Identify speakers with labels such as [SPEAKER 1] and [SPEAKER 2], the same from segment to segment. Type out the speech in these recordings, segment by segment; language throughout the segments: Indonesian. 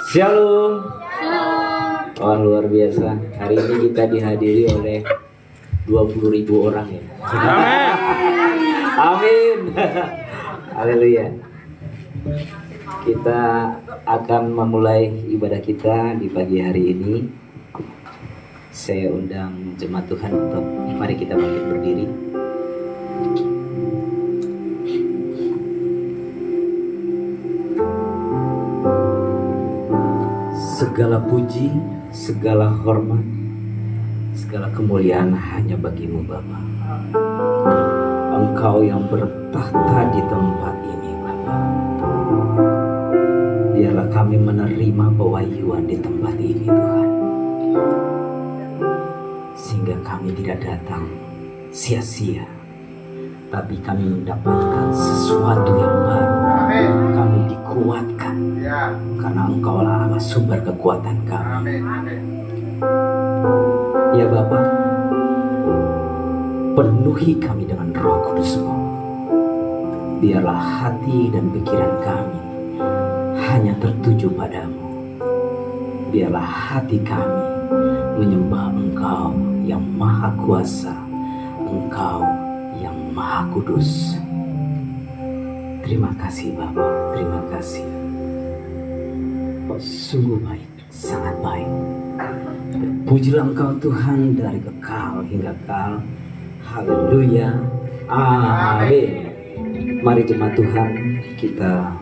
[SPEAKER 1] Shalom. Oh, luar biasa. Hari ini kita dihadiri oleh 20.000 orang ya. Amin. Haleluya. Kita akan memulai ibadah kita di pagi hari ini. Saya undang jemaat Tuhan untuk mari kita bangkit berdiri. Segala puji, segala hormat, segala kemuliaan hanya bagimu Bapa. Engkau yang bertahta di tempat ini Bapa. Biarlah kami menerima pewahyuan di tempat ini Tuhan, sehingga kami tidak datang sia-sia, tapi kami mendapatkan sesuatu yang baru. Kami dikuatkan karena Engkaulah Allah sumber kekuatan kami. Ya Bapa, penuhi kami dengan Roh Kudus-Mu. Biarlah hati dan pikiran kami hanya tertuju padamu. Biarlah hati kami menyembah Engkau yang Maha Kuasa, Engkau yang Maha Kudus. Terima kasih Bapa, terima kasih. Oh, sungguh baik, sangat baik. Pujilah Engkau Tuhan dari kekal hingga kekal. Haleluya, amin. Mari jemaat Tuhan, kita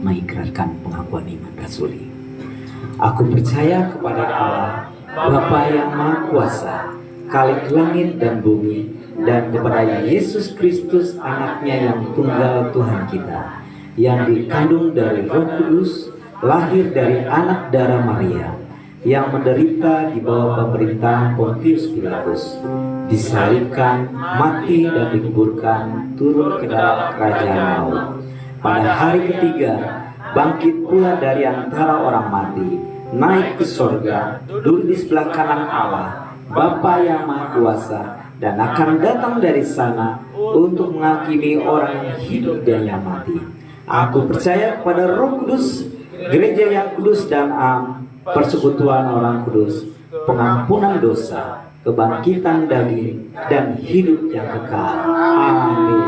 [SPEAKER 1] mengikrarkan pengakuan iman rasuli. Aku percaya kepada Allah, Bapa yang Maha Kuasa, Khalik langit dan bumi, dan kepada Yesus Kristus anaknya yang tunggal Tuhan kita, yang dikandung dari Roh Kudus, lahir dari anak darah Maria, yang menderita di bawah pemerintahan Pontius Pilatus, disalibkan, mati dan dikuburkan, turun ke dalam kerajaan maut. Pada hari ketiga, bangkit pula dari antara orang mati, naik ke sorga, duduk di sebelah kanan Allah, Bapa yang Maha Kuasa, dan akan datang dari sana untuk menghakimi orang yang hidup dan yang mati. Aku percaya kepada Roh Kudus, gereja yang kudus dan am, persekutuan orang kudus, pengampunan dosa, kebangkitan daging, dan hidup yang kekal. Amin.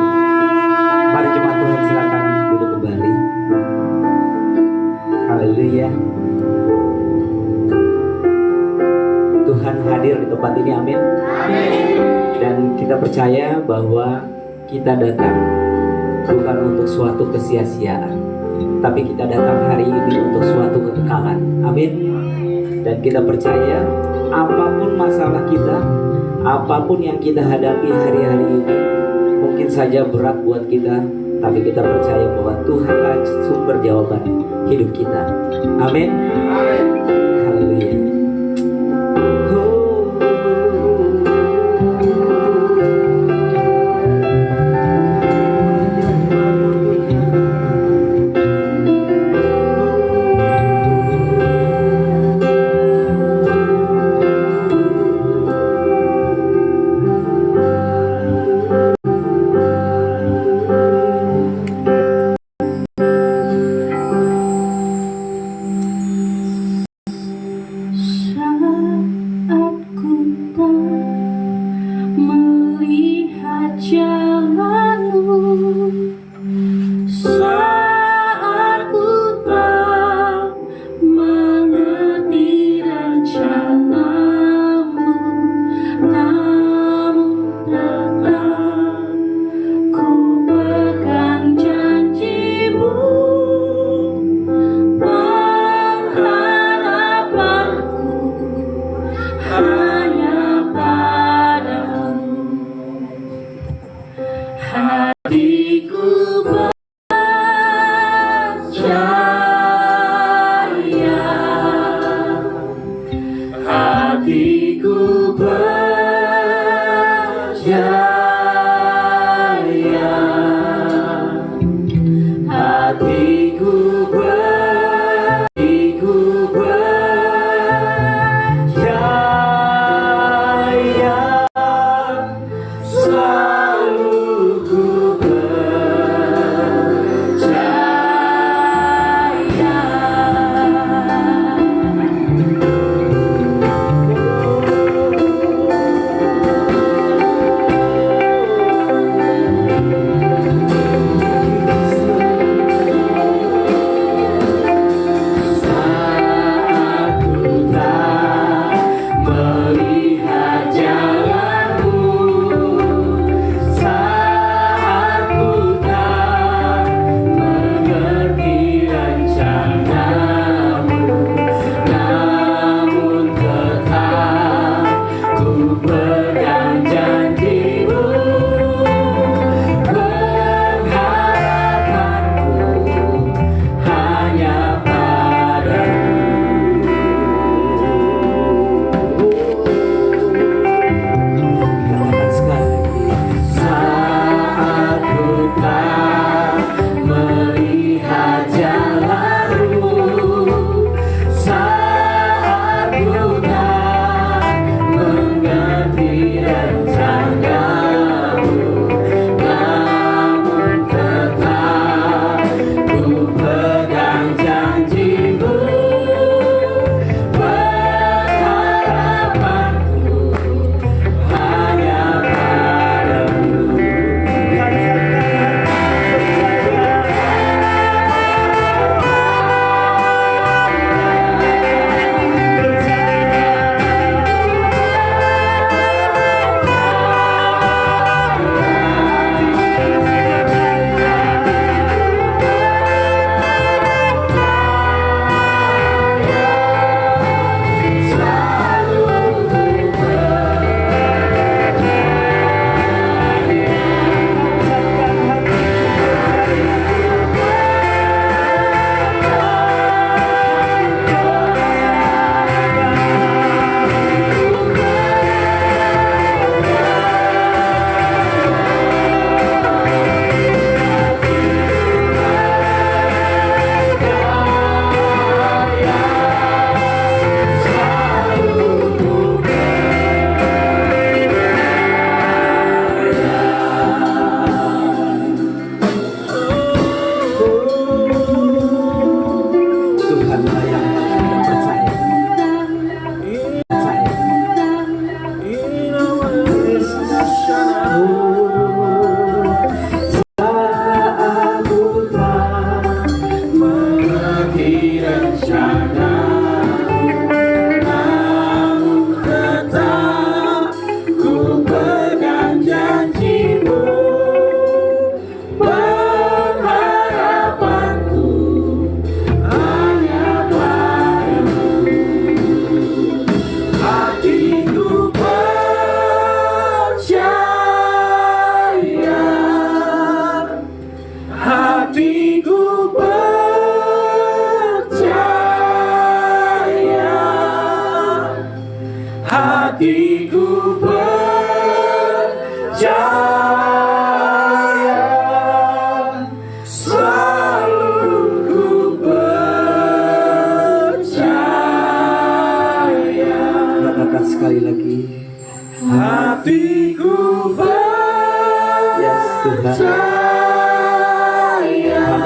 [SPEAKER 1] Mari jemaat Tuhan silakan duduk kembali. Haleluya. Tuhan hadir di tempat ini, amin. Dan kita percaya bahwa kita datang bukan untuk suatu kesia-siaan, tapi kita datang hari ini untuk suatu kekekalan, amin. Dan kita percaya apapun masalah kita, apapun yang kita hadapi hari-hari ini, mungkin saja berat buat kita, tapi kita percaya bahwa Tuhanlah sumber jawaban hidup kita, amin. Haleluya.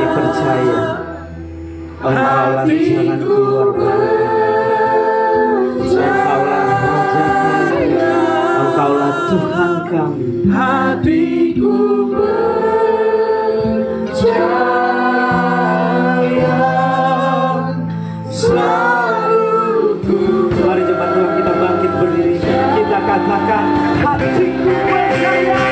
[SPEAKER 1] Kami percaya Engkaulah jalan keluar bagi kami. Engkaulah Raja kami, Engkaulah Tuhan kami.
[SPEAKER 2] Hatiku percaya selalu ku.
[SPEAKER 1] Mari cepat Tuhan kita bangkit berdiri. Kita katakan hatiku percaya.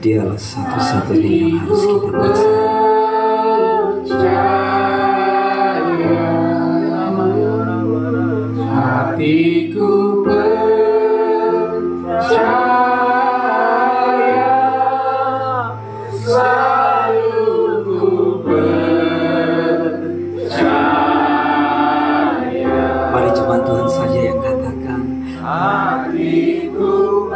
[SPEAKER 1] Dialah satu-satunya yang harus kita percaya.
[SPEAKER 2] Hatiku percaya selalu ku percaya.
[SPEAKER 1] Mari cuma Tuhan saja yang katakan.
[SPEAKER 2] Hatiku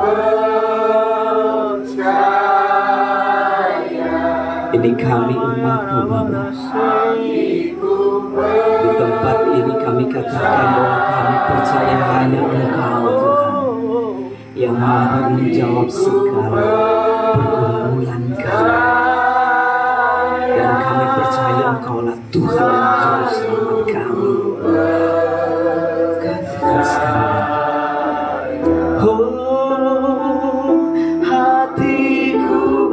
[SPEAKER 1] Ini kami umat-Mu Bapa. Di tempat ini kami katakan bahwa kami percaya hanya Engkau Tuhan yang mampu menjawab segala pergumulan kami. Dan kami percaya Engkaulah Tuhan yang juru selamat kami. Katakan sekarang. Oh, hatiku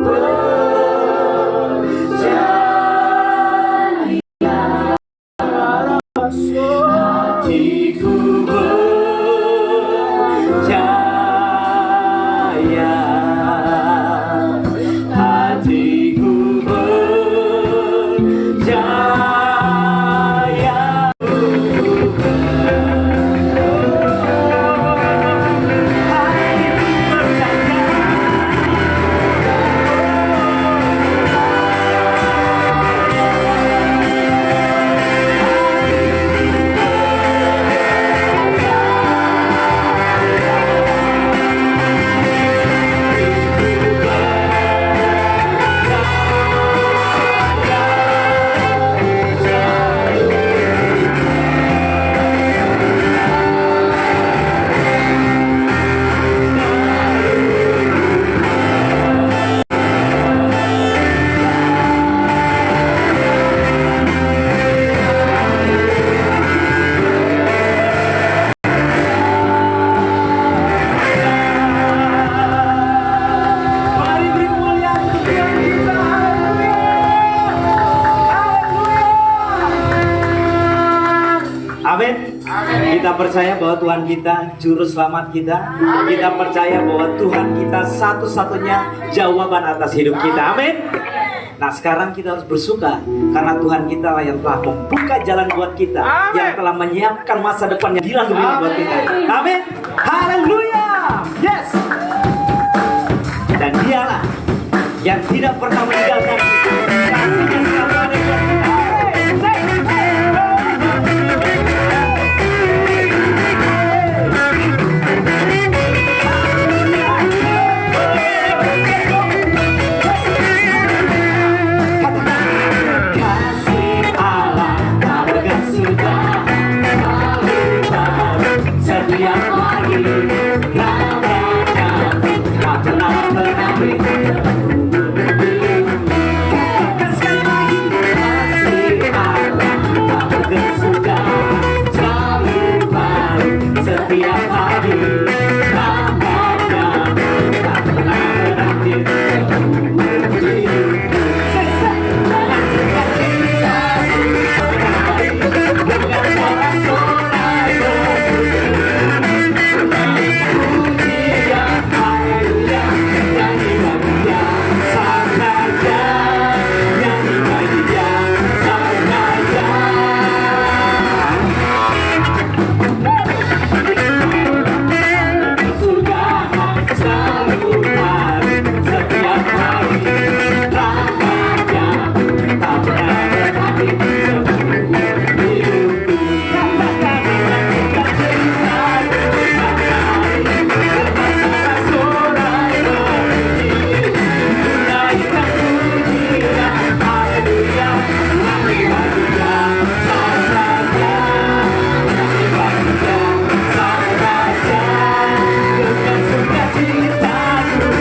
[SPEAKER 1] Kita percaya bahwa Tuhan kita juru selamat kita. Kita percaya bahwa Tuhan kita satu-satunya jawaban atas hidup kita. Amin. Nah sekarang kita harus bersuka karena Tuhan kita lah yang telah membuka jalan buat kita, yang telah menyiapkan masa depan yang hilang dunia buat kita. Amin. Haleluya. Yes. Dan dialah yang tidak pernah meninggalkan kita. Kasihnya selalu ada buat kita. Let's go! selalu hari, setiap hari rahmatnya tak pernah berhenti seumur hidupku. Katakan dengan kita cerita hari-hari bermasalah sorai berbunyi, menaikkan pujian haleluya, haleluya, sang raja, haleluya, sang raja, dengan sukacitaku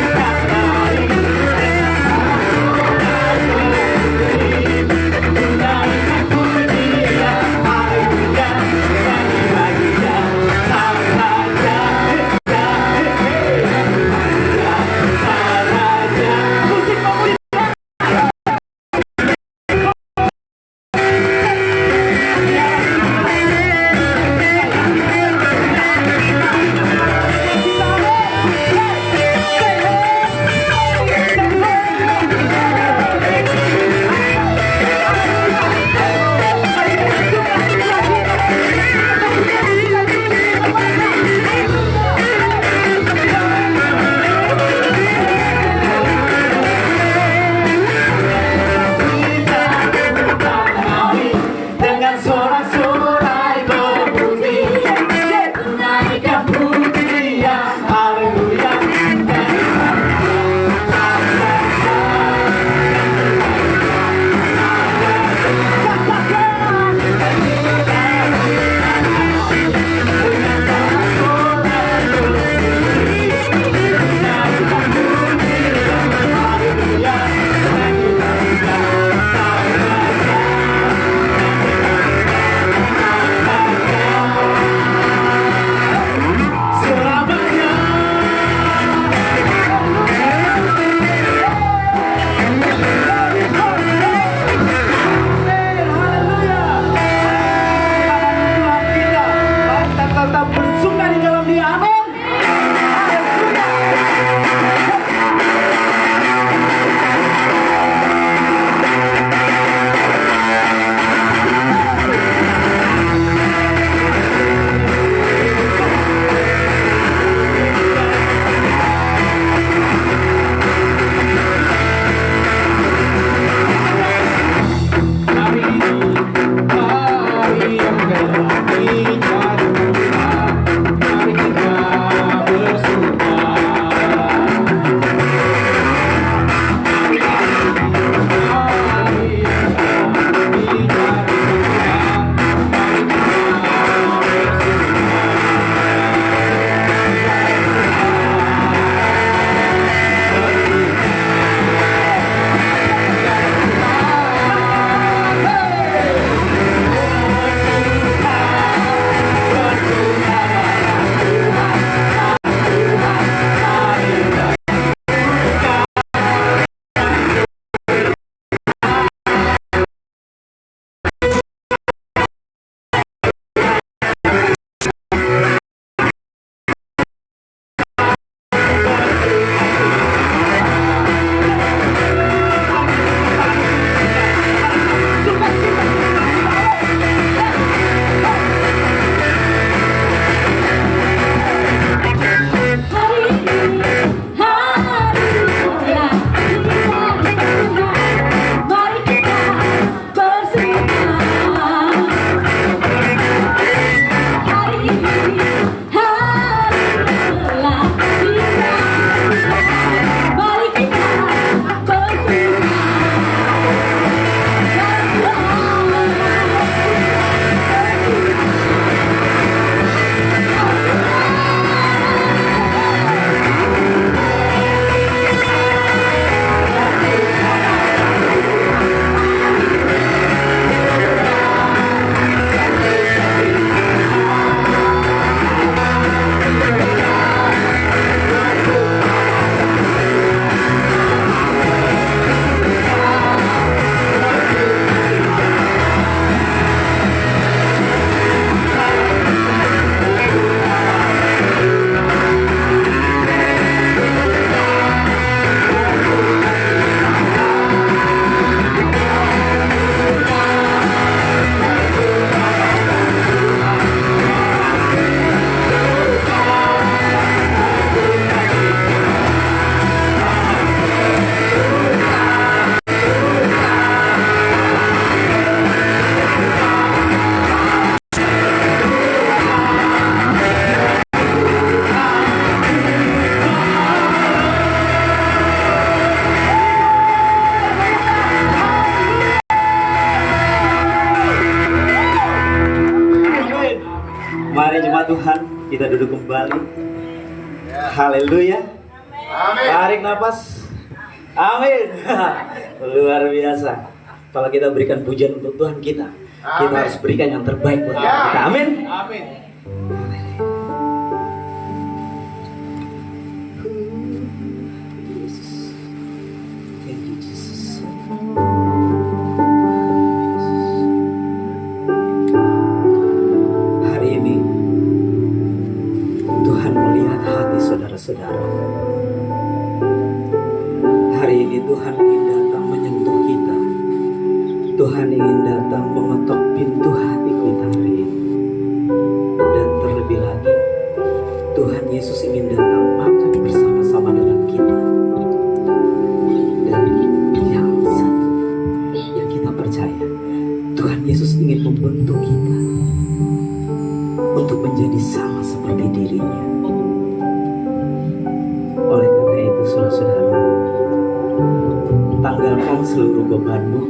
[SPEAKER 1] kita duduk kembali. Haleluya.
[SPEAKER 2] Amin.
[SPEAKER 1] Tarik nafas. Amin. Luar biasa. Kalau kita berikan pujian untuk Tuhan kita
[SPEAKER 2] Amin.
[SPEAKER 1] harus berikan yang terbaik buat
[SPEAKER 2] Ya.
[SPEAKER 1] kita. Amin.
[SPEAKER 2] Amin.
[SPEAKER 1] Thank you, Jesus. Hari ini Tuhan melihat hati saudara-saudara. Hari ini Tuhan ingin datang menyentuh kita. Tuhan ingin datang mengetok pintu hati kita hari ini. Dan terlebih lagi, Tuhan Yesus ingin datang makan bersama-sama dengan kita. Dan yang satu yang kita percaya, Tuhan Yesus ingin membentuk kita untuk menjadi sama seperti dirinya. Oleh karena itu, saudara-saudara, tanggalkan seluruh bebanmu,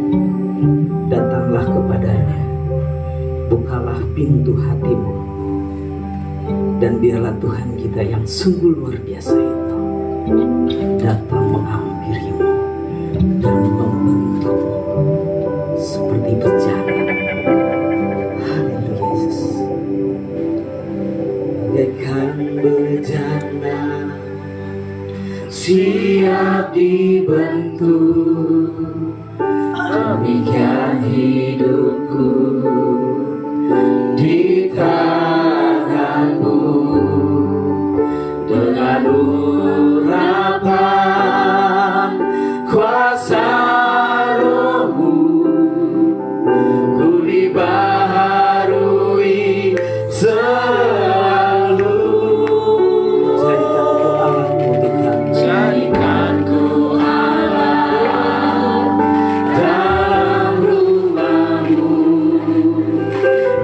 [SPEAKER 1] datanglah kepadanya, bukalah pintu hatimu, dan biarlah Tuhan kita yang sungguh luar biasa itu datang menghampirimu dan membentukmu seperti berjalan. Haleluya, Yesus. Bagaikan bejana siap dibentuk, demikian hidupku di tanganmu. Dengan urapan kuasa Roh-Mu, ku dibaharui selalu. Jadikan ku Allah dalam rumah-Mu.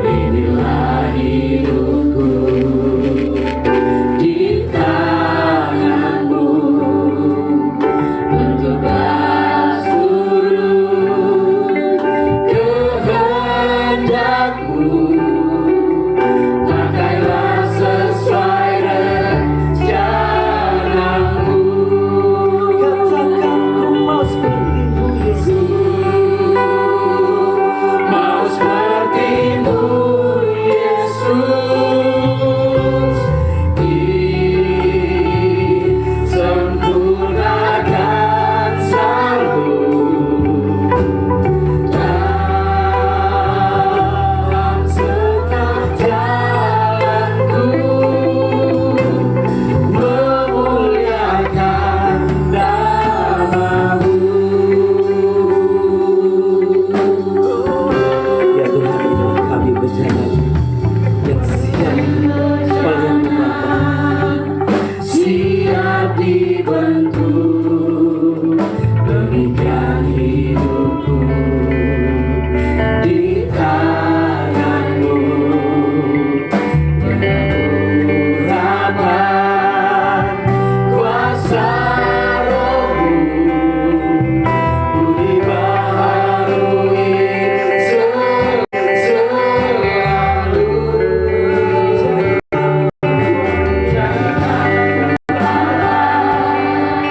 [SPEAKER 1] Inilah hidupku di tangan-Mu, bentuklah seluruh kehendak-Mu, pakailah sesuai rencana-Mu. Katakan ku mau seperti-Mu, Yesus, mau seperti-Mu, Yesus, disempurnakan selalu dalam setiap jalanku, memuliakan nama-Mu. Ya Tuhan, inilah kami berjalan yang siap oleh Bapa, siap dibentuk, demikian hidupku di tangan-Mu. Dengan urapan kuasa Roh-Mu, ku dibaharui selalu. Jadikan ku Allah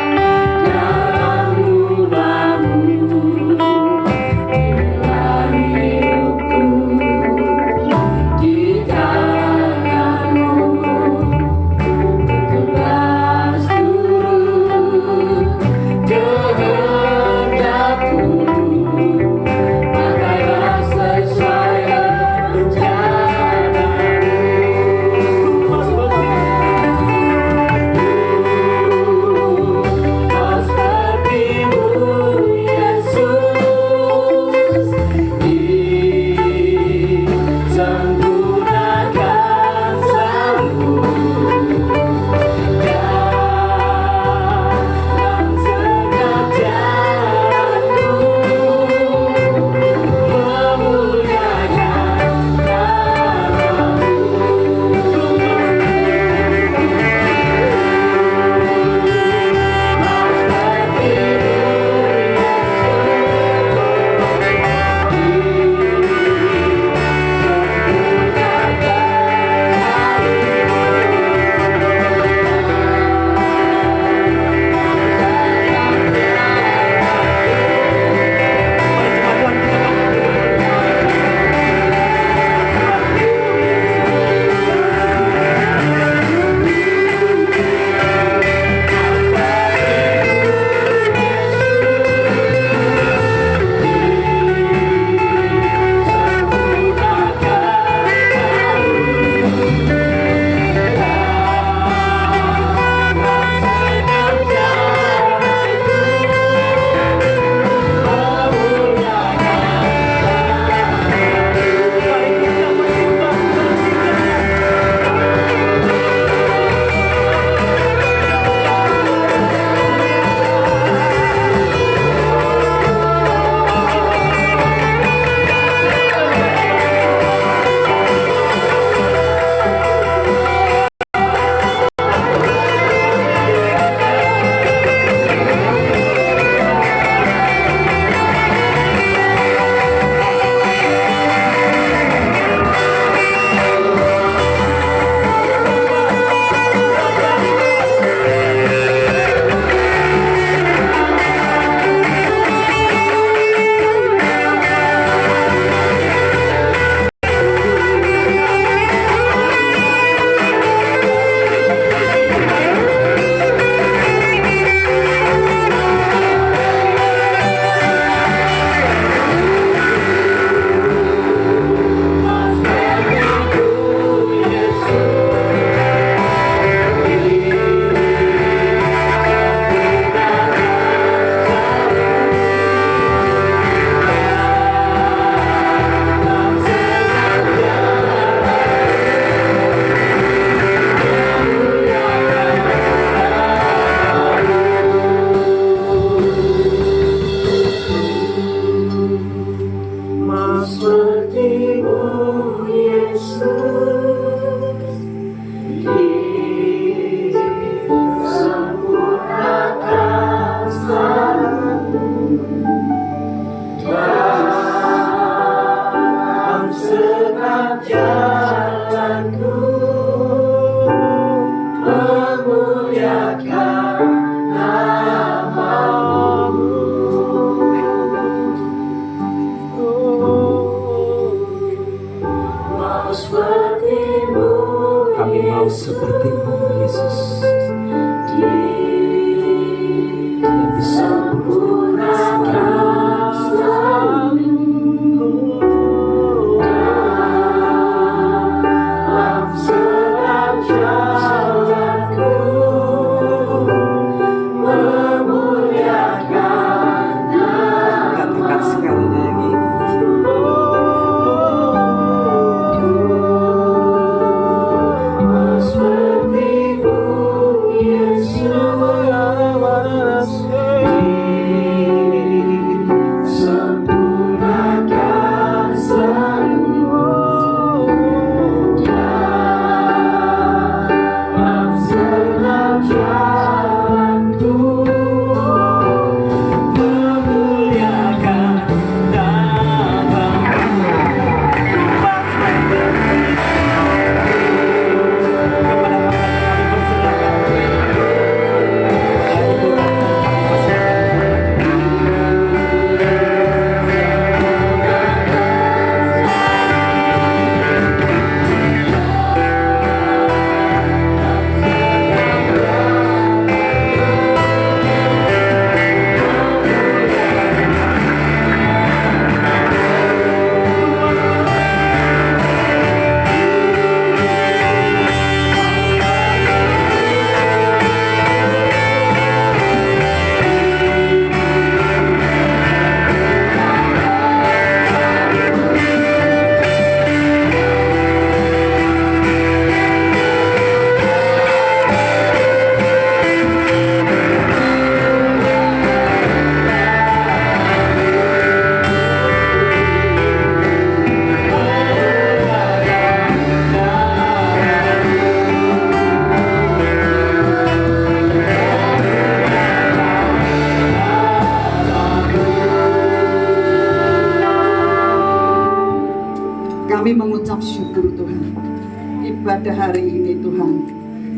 [SPEAKER 3] ibadah hari ini Tuhan.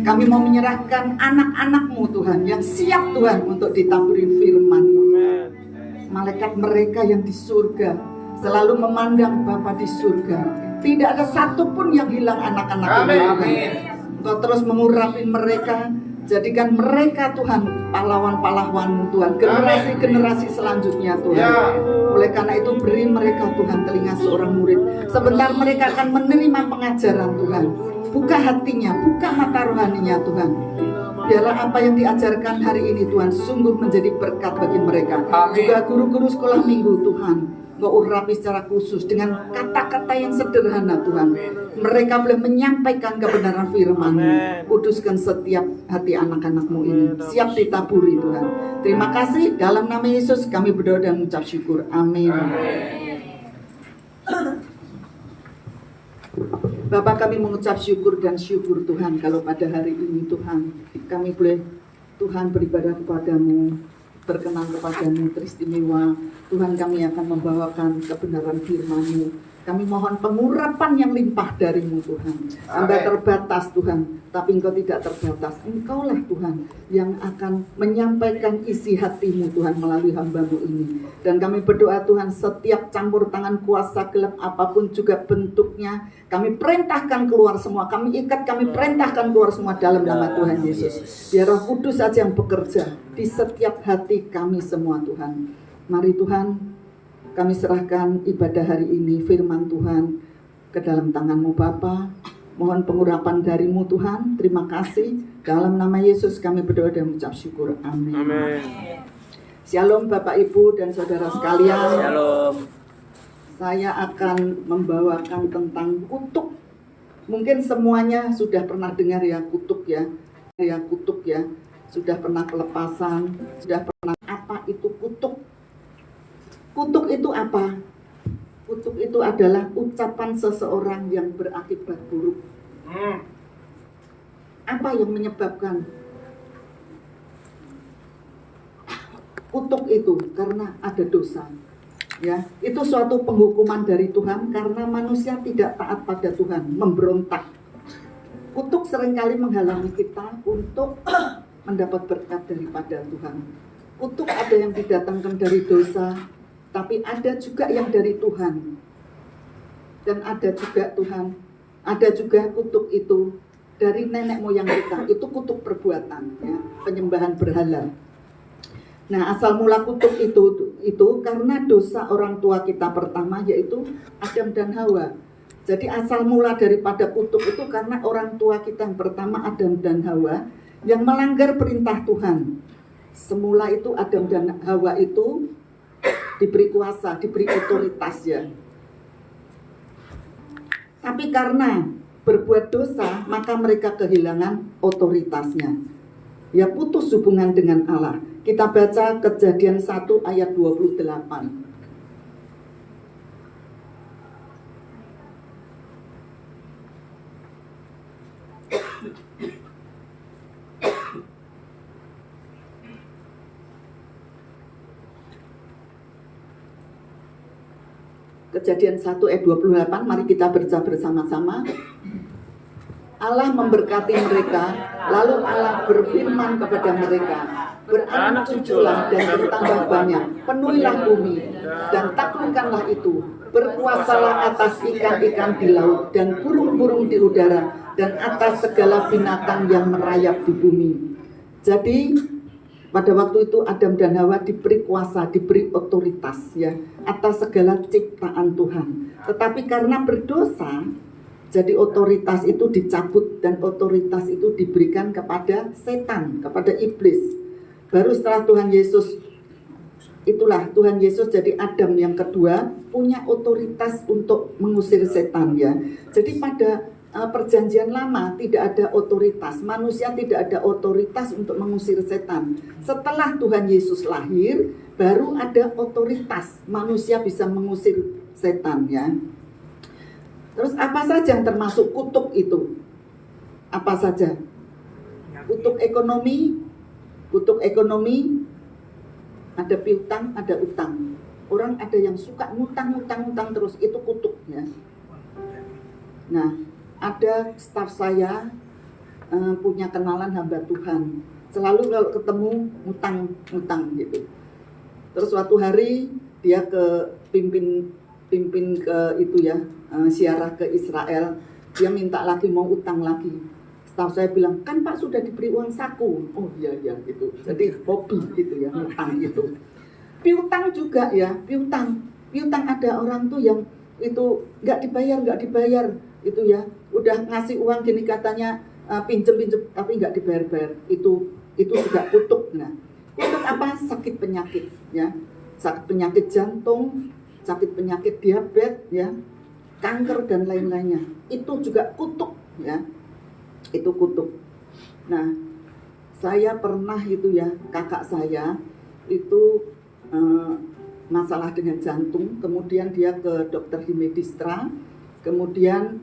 [SPEAKER 3] Kami mau menyerahkan anak-anak-Mu Tuhan yang siap Tuhan untuk ditaburin firman. Malaikat mereka yang di surga selalu memandang Bapa di surga. Tidak ada satupun yang hilang anak-anak ini. Engkau terus mengurapi mereka. Jadikan mereka Tuhan pahlawan-pahlawan-Mu Tuhan, generasi-generasi selanjutnya Tuhan. Oleh karena itu beri mereka Tuhan telinga seorang murid. Sebentar mereka akan menerima pengajaran Tuhan. Buka hatinya, buka mata rohaninya Tuhan. Biarlah apa yang diajarkan hari ini Tuhan sungguh menjadi berkat bagi mereka. Juga guru-guru sekolah minggu Tuhan, Engkau urapi secara khusus dengan kata-kata yang sederhana Tuhan. Mereka boleh menyampaikan kebenaran firman. Kuduskan setiap hati anak-anak-Mu ini. Siap ditaburi Tuhan. Terima kasih. Dalam nama Yesus kami berdoa dan mengucap syukur. Amin. Bapak, kami mengucap syukur dan syukur Tuhan kalau pada hari ini Tuhan kami boleh Tuhan beribadah kepadamu, berkenan kepadamu, teristimewa. Tuhan, kami akan membawakan kebenaran firman-Mu. Kami mohon pengurapan yang limpah dari-Mu Tuhan. Hamba terbatas Tuhan, tapi Engkau tidak terbatas. Engkaulah Tuhan yang akan menyampaikan isi hati-Mu Tuhan melalui hamba-Mu ini. Dan kami berdoa Tuhan, setiap campur tangan kuasa gelap apapun juga bentuknya, kami perintahkan keluar semua. Kami ikat, kami perintahkan keluar semua dalam nama Tuhan Yesus. Biar Roh Kudus saja yang bekerja di setiap hati kami semua Tuhan. Mari Tuhan, kami serahkan ibadah hari ini, firman Tuhan ke dalam tangan-Mu Bapa. Mohon pengurapan dari-Mu Tuhan. Terima kasih. Dalam nama Yesus kami berdoa dan mengucap syukur. Amin. Shalom Bapak Ibu dan Saudara sekalian.
[SPEAKER 2] Shalom.
[SPEAKER 3] Saya akan membawakan tentang kutuk. Mungkin semuanya sudah pernah dengar ya kutuk ya. Kutuk ya. Sudah pernah pelepasan, sudah pernah. Apa itu kutuk? Kutuk itu apa? Kutuk itu adalah ucapan seseorang yang berakibat buruk. Apa yang menyebabkan kutuk itu? Karena ada dosa. Ya, itu suatu penghukuman dari Tuhan karena manusia tidak taat pada Tuhan, memberontak. Kutuk seringkali menghalangi kita untuk mendapat berkat daripada Tuhan. Kutuk ada yang didatangkan dari dosa, tapi ada juga yang dari Tuhan. Dan ada juga Tuhan, ada juga kutuk itu dari nenek moyang kita. Itu kutuk perbuatan, ya, penyembahan berhala. Nah, asal mula kutuk itu karena dosa orang tua kita pertama, yaitu Adam dan Hawa. Jadi asal mula daripada kutuk itu karena orang tua kita yang pertama, Adam dan Hawa, yang melanggar perintah Tuhan. Semula itu Adam dan Hawa itu diberi kuasa, diberi otoritas ya. Tapi karena berbuat dosa, maka mereka kehilangan otoritasnya. Ya, putus hubungan dengan Allah. Kita baca Kejadian 1 ayat 28. Kejadian 1 ayat 28, mari kita baca bersama-sama. Allah memberkati mereka, lalu Allah berfirman kepada mereka, beranak cuculah dan bertambah banyak, penuhilah bumi, dan taklukkanlah itu, berkuasalah atas ikan-ikan di laut, dan burung-burung di udara, dan atas segala binatang yang merayap di bumi. Jadi, pada waktu itu Adam dan Hawa diberi kuasa, diberi otoritas ya atas segala ciptaan Tuhan. Tetapi karena berdosa, jadi otoritas itu dicabut dan otoritas itu diberikan kepada setan, kepada iblis. Baru setelah Tuhan Yesus, itulah Tuhan Yesus jadi Adam yang kedua punya otoritas untuk mengusir setan ya. Jadi pada perjanjian lama tidak ada otoritas, manusia tidak ada otoritas untuk mengusir setan. Setelah Tuhan Yesus lahir, baru ada otoritas, manusia bisa mengusir setan ya. Terus apa saja yang termasuk kutuk itu? Apa saja? Kutuk ekonomi, ada piutang, ada utang. Orang ada yang suka ngutang terus, itu kutuk ya. Nah, ada staf saya punya kenalan hamba Tuhan. Selalu kalau ketemu ngutang gitu. Terus suatu hari dia ke pimpin ke itu ya, ziarah ke Israel. Dia minta lagi, mau utang lagi. Staf saya bilang, kan Pak sudah diberi uang saku. Oh iya gitu. Jadi hobi gitu ya, utang gitu. Piutang juga ya, piutang ada orang tuh yang itu nggak dibayar itu ya. Udah ngasih uang gini katanya pinjem tapi nggak dibayar. Itu juga kutuk. Nah, kutuk apa? Sakit penyakit ya, sakit penyakit jantung, sakit penyakit diabetes ya, kanker dan lain-lainnya. Itu juga kutuk ya, itu kutuk. Nah, saya pernah itu ya, kakak saya itu masalah dengan jantung, kemudian dia ke dokter di Medistra, kemudian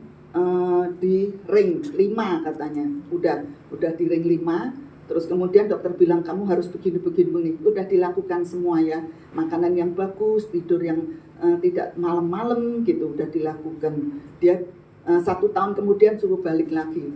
[SPEAKER 3] di ring 5 katanya, udah di ring 5. Terus kemudian dokter bilang kamu harus begini. Udah dilakukan semua ya. Makanan yang bagus, tidur yang tidak malam-malam gitu, udah dilakukan. Dia 1 tahun kemudian suruh balik lagi.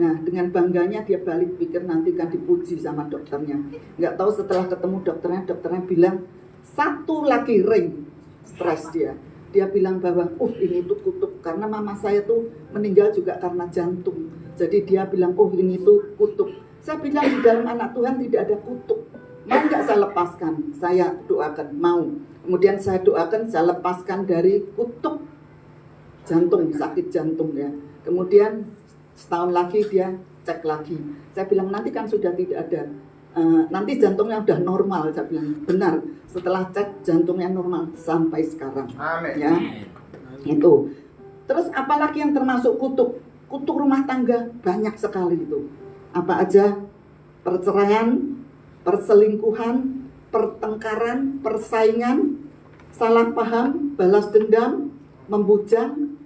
[SPEAKER 3] Nah, dengan bangganya dia balik, pikir nanti kan dipuji sama dokternya. Nggak tahu setelah ketemu dokternya bilang 1 lagi ring, stres dia. Dia bilang bahwa, ini tuh kutuk, karena mama saya tuh meninggal juga karena jantung. Jadi dia bilang, ini tuh kutuk. Saya bilang di dalam anak Tuhan tidak ada kutuk. Mau nggak saya lepaskan? Saya doakan, mau. Kemudian saya doakan, saya lepaskan dari kutuk jantung, sakit jantung ya. Kemudian setahun lagi dia cek lagi. Saya bilang nanti kan sudah tidak ada. Nanti jantungnya udah normal. Saya bilang benar. Setelah cek jantungnya normal sampai sekarang.
[SPEAKER 2] Amin.
[SPEAKER 3] Ya, itu. Terus apalagi yang termasuk kutuk? Kutuk rumah tangga banyak sekali itu. Apa aja? Perceraian, perselingkuhan, pertengkaran, persaingan, salah paham, balas dendam, membujang,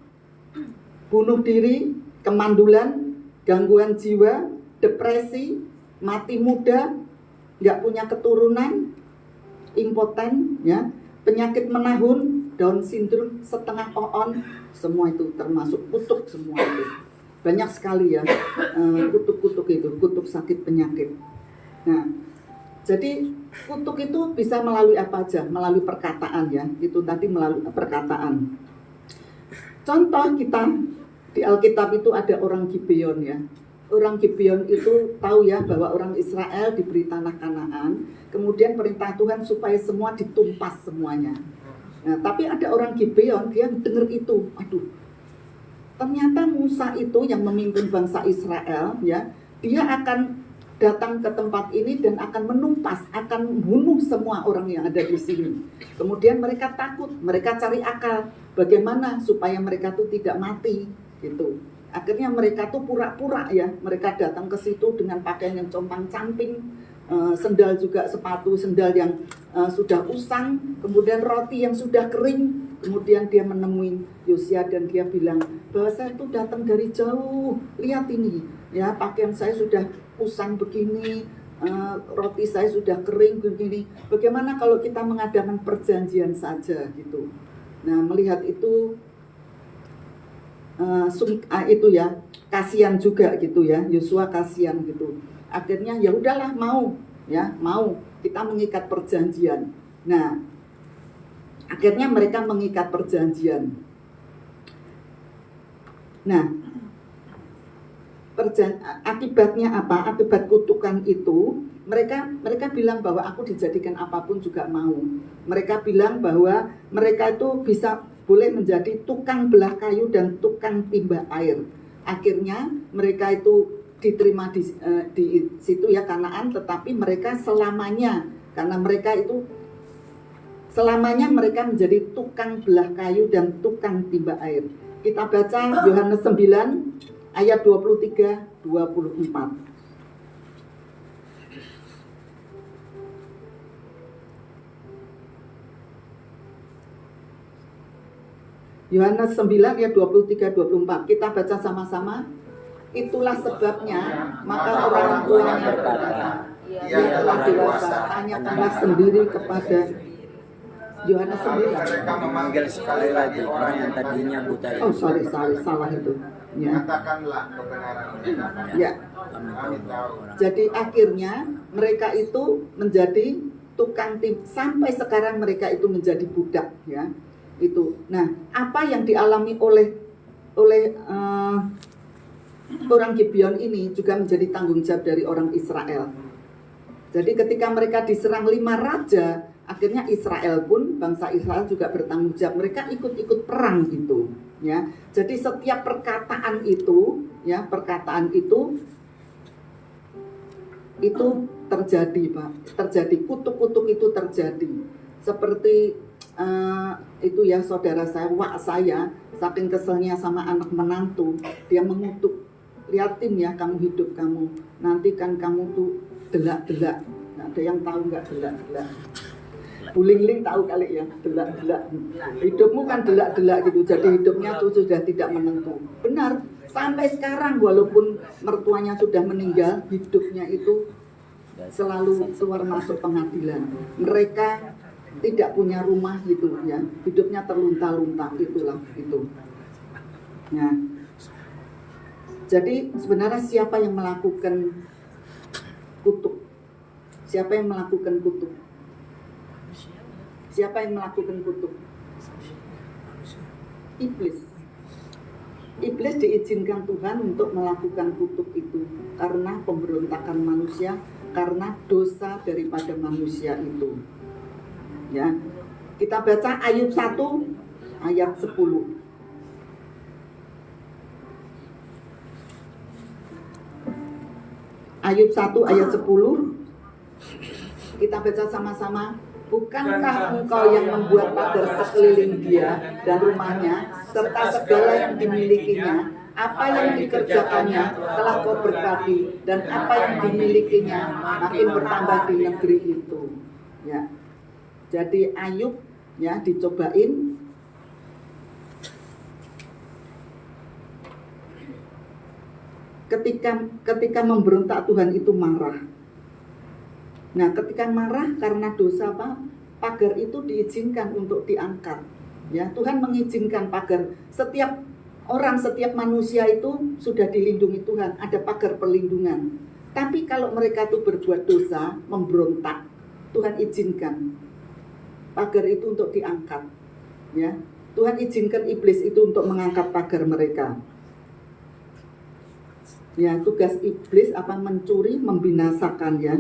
[SPEAKER 3] bunuh diri, kemandulan, gangguan jiwa, depresi, mati muda, nggak punya keturunan, impoten, ya, penyakit menahun, Down syndrome, setengah on, semua itu termasuk kutuk semua itu. Banyak sekali ya kutuk-kutuk itu, kutuk sakit penyakit. Nah, jadi kutuk itu bisa melalui apa aja? Melalui perkataan ya, itu tadi melalui perkataan. Contoh kita di Alkitab itu ada orang Gibeon ya. Orang Gibeon itu tahu ya bahwa orang Israel diberi tanah Kanaan, kemudian perintah Tuhan supaya semua ditumpas semuanya. Nah, tapi ada orang Gibeon, dia dengar itu, ternyata Musa itu yang memimpin bangsa Israel ya, dia akan datang ke tempat ini dan akan menumpas, akan membunuh semua orang yang ada di sini. Kemudian mereka takut, mereka cari akal bagaimana supaya mereka tuh tidak mati gitu. Akhirnya mereka tuh pura-pura ya, mereka datang ke situ dengan pakaian yang compang-camping, sendal juga, sepatu sendal yang sudah usang, kemudian roti yang sudah kering. Kemudian dia menemui Yosua dan dia bilang bahwa saya itu datang dari jauh, lihat ini ya, pakaian saya sudah usang begini, roti saya sudah kering begini. Bagaimana kalau kita mengadakan perjanjian saja gitu. Nah, melihat itu itu ya, kasihan juga gitu ya, Yosua kasihan gitu. Akhirnya ya udahlah, mau kita mengikat perjanjian. Nah, akhirnya mereka mengikat perjanjian. Nah, akibatnya apa? Akibat kutukan itu, mereka bilang bahwa aku dijadikan apapun juga mau. Mereka bilang bahwa mereka itu boleh menjadi tukang belah kayu dan tukang timba air. Akhirnya mereka itu diterima di situ ya, Kanaan, tetapi mereka selamanya, karena mereka itu selamanya mereka menjadi tukang belah kayu dan tukang timba air. Kita baca Yohanes 9 ayat 23-24. Yohanes 9 ayat 23-24. Kita baca sama-sama. Itulah sebabnya maka orang tuanya berkata, ia telah dewasa, tanyakanlah sendiri kepada Yohanes 9.
[SPEAKER 4] Mereka memanggil sekali lagi orang yang tadinya buta itu.
[SPEAKER 3] Oh, sorry, salah itu. Ya.
[SPEAKER 2] Katakanlah kebenaran mereka.
[SPEAKER 3] Ya.
[SPEAKER 2] Kami tahu.
[SPEAKER 3] Jadi akhirnya mereka itu menjadi tukang sampai sekarang mereka itu menjadi budak, ya. Itu. Nah, apa yang dialami oleh orang Gibeon ini juga menjadi tanggung jawab dari orang Israel. Jadi ketika mereka diserang 5 raja, akhirnya Israel pun, bangsa Israel juga bertanggung jawab. Mereka ikut-ikut perang gitu, ya. Jadi setiap perkataan itu, ya, perkataan itu terjadi, Pak. Terjadi, kutuk-kutuk itu terjadi. Seperti itu ya, saudara saya, wak saya, saking keselnya sama anak menantu, dia mengutuk, liatin ya kamu hidup kamu, nanti kan kamu tuh delak-delak. Ada yang tahu nggak delak-delak? Bu Ling tahu kali ya, delak-delak. Hidupmu kan delak-delak gitu, jadi hidupnya tuh sudah tidak menentu. Benar, sampai sekarang walaupun mertuanya sudah meninggal, hidupnya itu selalu keluar masuk pengadilan. Mereka tidak punya rumah gitu ya, hidupnya terlunta-lunta, itulah itu. Nah, jadi sebenarnya siapa yang melakukan kutuk? Siapa yang melakukan kutuk? Siapa yang melakukan kutuk? Iblis. Iblis diizinkan Tuhan untuk melakukan kutuk itu karena pemberontakan manusia, karena dosa daripada manusia itu. Ya. Kita baca Ayub 1 ayat 10. Ayub 1 ayat 10. Kita baca sama-sama. Bukankah engkau yang membuat pagar sekeliling dia dan rumahnya, serta segala yang dimilikinya? Apa yang dikerjakannya telah kau berkati, dan apa yang dimilikinya makin bertambah di negeri itu. Ya. Jadi Ayub ya dicobain. Ketika memberontak, Tuhan itu marah. Nah, ketika marah karena dosa apa? Pagar itu diizinkan untuk diangkat. Ya, Tuhan mengizinkan pagar. Setiap orang, setiap manusia itu sudah dilindungi Tuhan, ada pagar perlindungan. Tapi kalau mereka itu berbuat dosa, memberontak, Tuhan izinkan pagar itu untuk diangkat. Ya, Tuhan izinkan iblis itu untuk mengangkat pagar mereka. Ya, tugas iblis apa? Mencuri, membinasakan ya.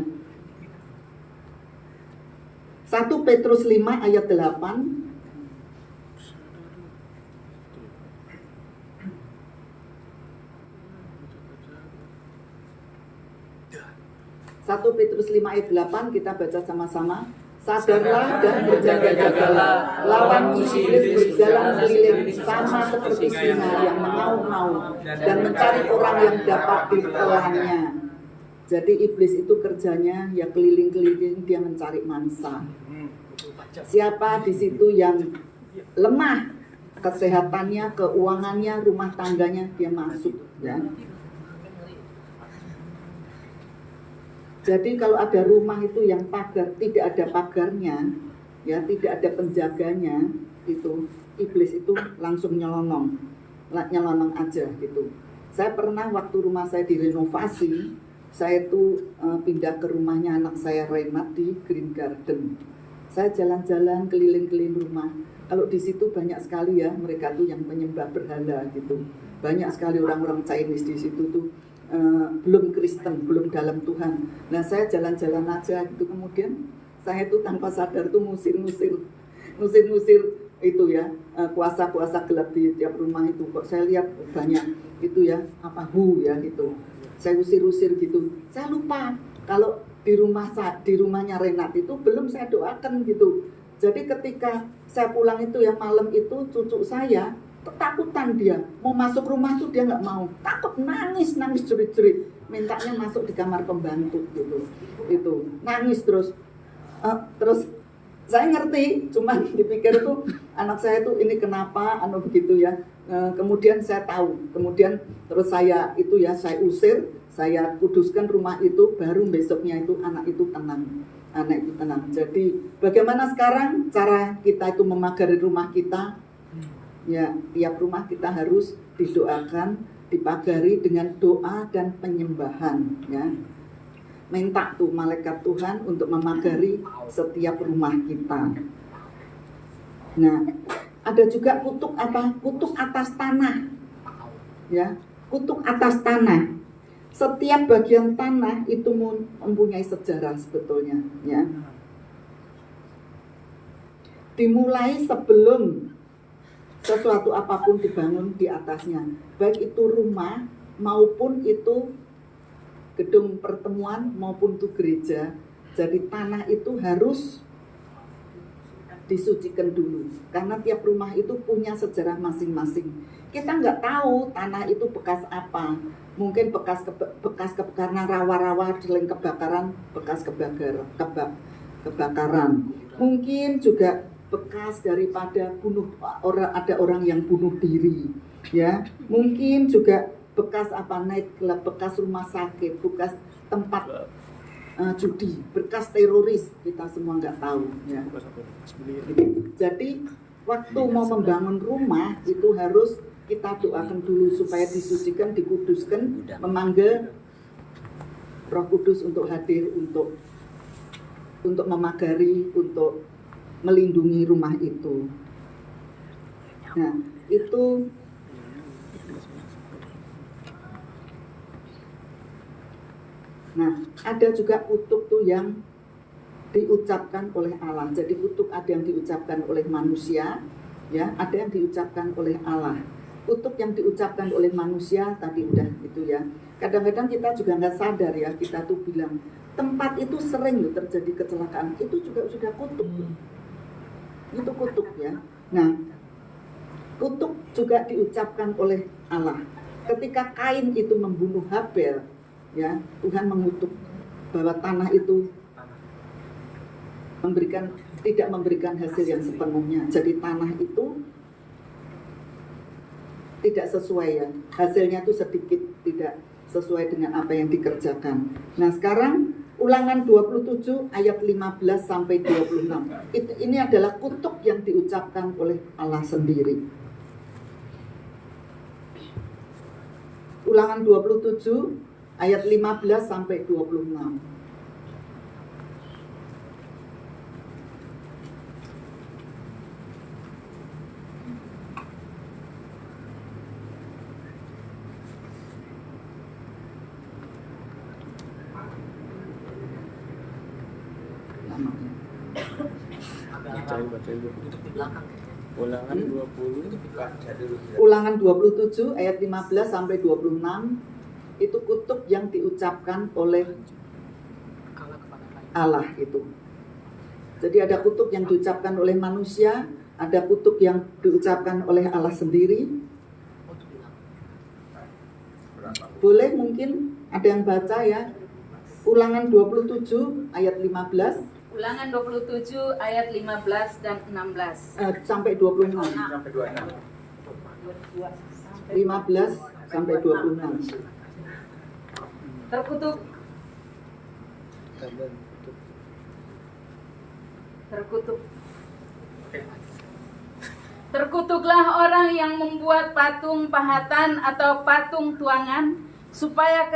[SPEAKER 3] 1 Petrus 5 ayat 8. 1 Petrus 5 ayat 8 kita baca sama-sama. Sadarlah dan berjaga-jagalah, lawan iblis berjalan keliling sama seperti singa yang mengaum-ngaum dan mencari orang yang dapat ditelannya. Jadi iblis itu kerjanya ya keliling-keliling, dia mencari mangsa. Siapa di situ yang lemah kesehatannya, keuangannya, rumah tangganya, dia masuk ya. Jadi kalau ada rumah itu yang pagar, tidak ada pagarnya, ya tidak ada penjaganya, itu iblis itu langsung nyelonong aja gitu. Saya pernah waktu rumah saya direnovasi, saya tuh pindah ke rumahnya anak saya Renat di Green Garden. Saya jalan-jalan keliling-keliling rumah. Kalau di situ banyak sekali ya mereka tuh yang menyembah berhala gitu. Banyak sekali orang-orang Chinese di situ tuh. Belum Kristen, belum dalam Tuhan. Nah saya jalan-jalan aja gitu, kemudian saya tuh tanpa sadar tuh ngusir itu ya kuasa-kuasa gelap di tiap rumah itu. Kok saya lihat banyak itu ya apa ya gitu. Saya usir-usir gitu. Saya lupa kalau di rumahnya Renat itu belum saya doakan gitu. Jadi ketika saya pulang itu ya malam itu cucu saya ketakutan, dia mau masuk rumah tuh dia nggak mau, takut, nangis jerit-jerit, mintanya masuk di kamar pembantu gitu, itu nangis terus saya ngerti, cuman dipikir tuh anak saya tuh ini kenapa begitu ya. Kemudian saya tahu, kemudian terus saya itu ya saya usir, saya kuduskan rumah itu, baru besoknya itu anak itu tenang. Jadi bagaimana sekarang cara kita itu memagari rumah kita? Ya, tiap rumah kita harus didoakan, dipagari dengan doa dan penyembahan, ya. Minta tuh malaikat Tuhan untuk memagari setiap rumah kita. Nah, ada juga kutuk apa? Kutuk atas tanah. Ya, kutuk atas tanah. Setiap bagian tanah itu mempunyai sejarah sebetulnya, ya. Dimulai sebelum sesuatu apapun dibangun di atasnya, baik itu rumah maupun itu gedung pertemuan maupun itu gereja. Jadi tanah itu harus disucikan dulu, karena tiap rumah itu punya sejarah masing-masing. Kita nggak tahu tanah itu bekas apa, mungkin bekas karena rawa-rawa sering kebakaran, bekas kebakaran. Mungkin juga bekas daripada ada orang yang bunuh diri, ya. Mungkin juga bekas nightclub, bekas rumah sakit, bekas tempat judi, bekas teroris, kita semua nggak tahu, ya. Jadi waktu mau membangun rumah itu harus kita doakan dulu supaya disucikan, dikuduskan, memanggil Roh Kudus untuk hadir, untuk memagari, untuk melindungi rumah itu. Nah, itu ada juga kutuk tuh yang diucapkan oleh Allah. Jadi kutuk ada yang diucapkan oleh manusia, ya, ada yang diucapkan oleh Allah. Kutuk yang diucapkan oleh manusia tadi udah gitu, ya. Kadang-kadang kita juga nggak sadar, ya, kita tuh bilang tempat itu sering loh terjadi kecelakaan, itu juga sudah kutuk. Itu kutuk, ya. Nah, kutuk juga diucapkan oleh Allah. Ketika Kain itu membunuh Habel, ya, Tuhan mengutuk bahwa tanah itu tidak memberikan hasil yang sepenuhnya. Jadi tanah itu tidak sesuai, ya, hasilnya itu sedikit, tidak sesuai dengan apa yang dikerjakan. Nah, sekarang Ulangan 27 ayat 15 sampai 26. Ini adalah kutuk yang diucapkan oleh Allah sendiri. Ulangan 27 ayat 15 sampai 26. Ulangan 27 ayat 15 sampai 26 itu kutuk yang diucapkan oleh Allah itu. Jadi ada kutuk yang diucapkan oleh manusia, ada kutuk yang diucapkan oleh Allah sendiri. Boleh mungkin ada yang baca, ya. Ulangan 27 ayat 15.
[SPEAKER 4] Ulangan 27 ayat 15 dan 16.
[SPEAKER 3] Sampai 26. 15 sampai 26.
[SPEAKER 4] Terkutuk. Terkutuklah orang yang membuat patung pahatan atau patung tuangan, supaya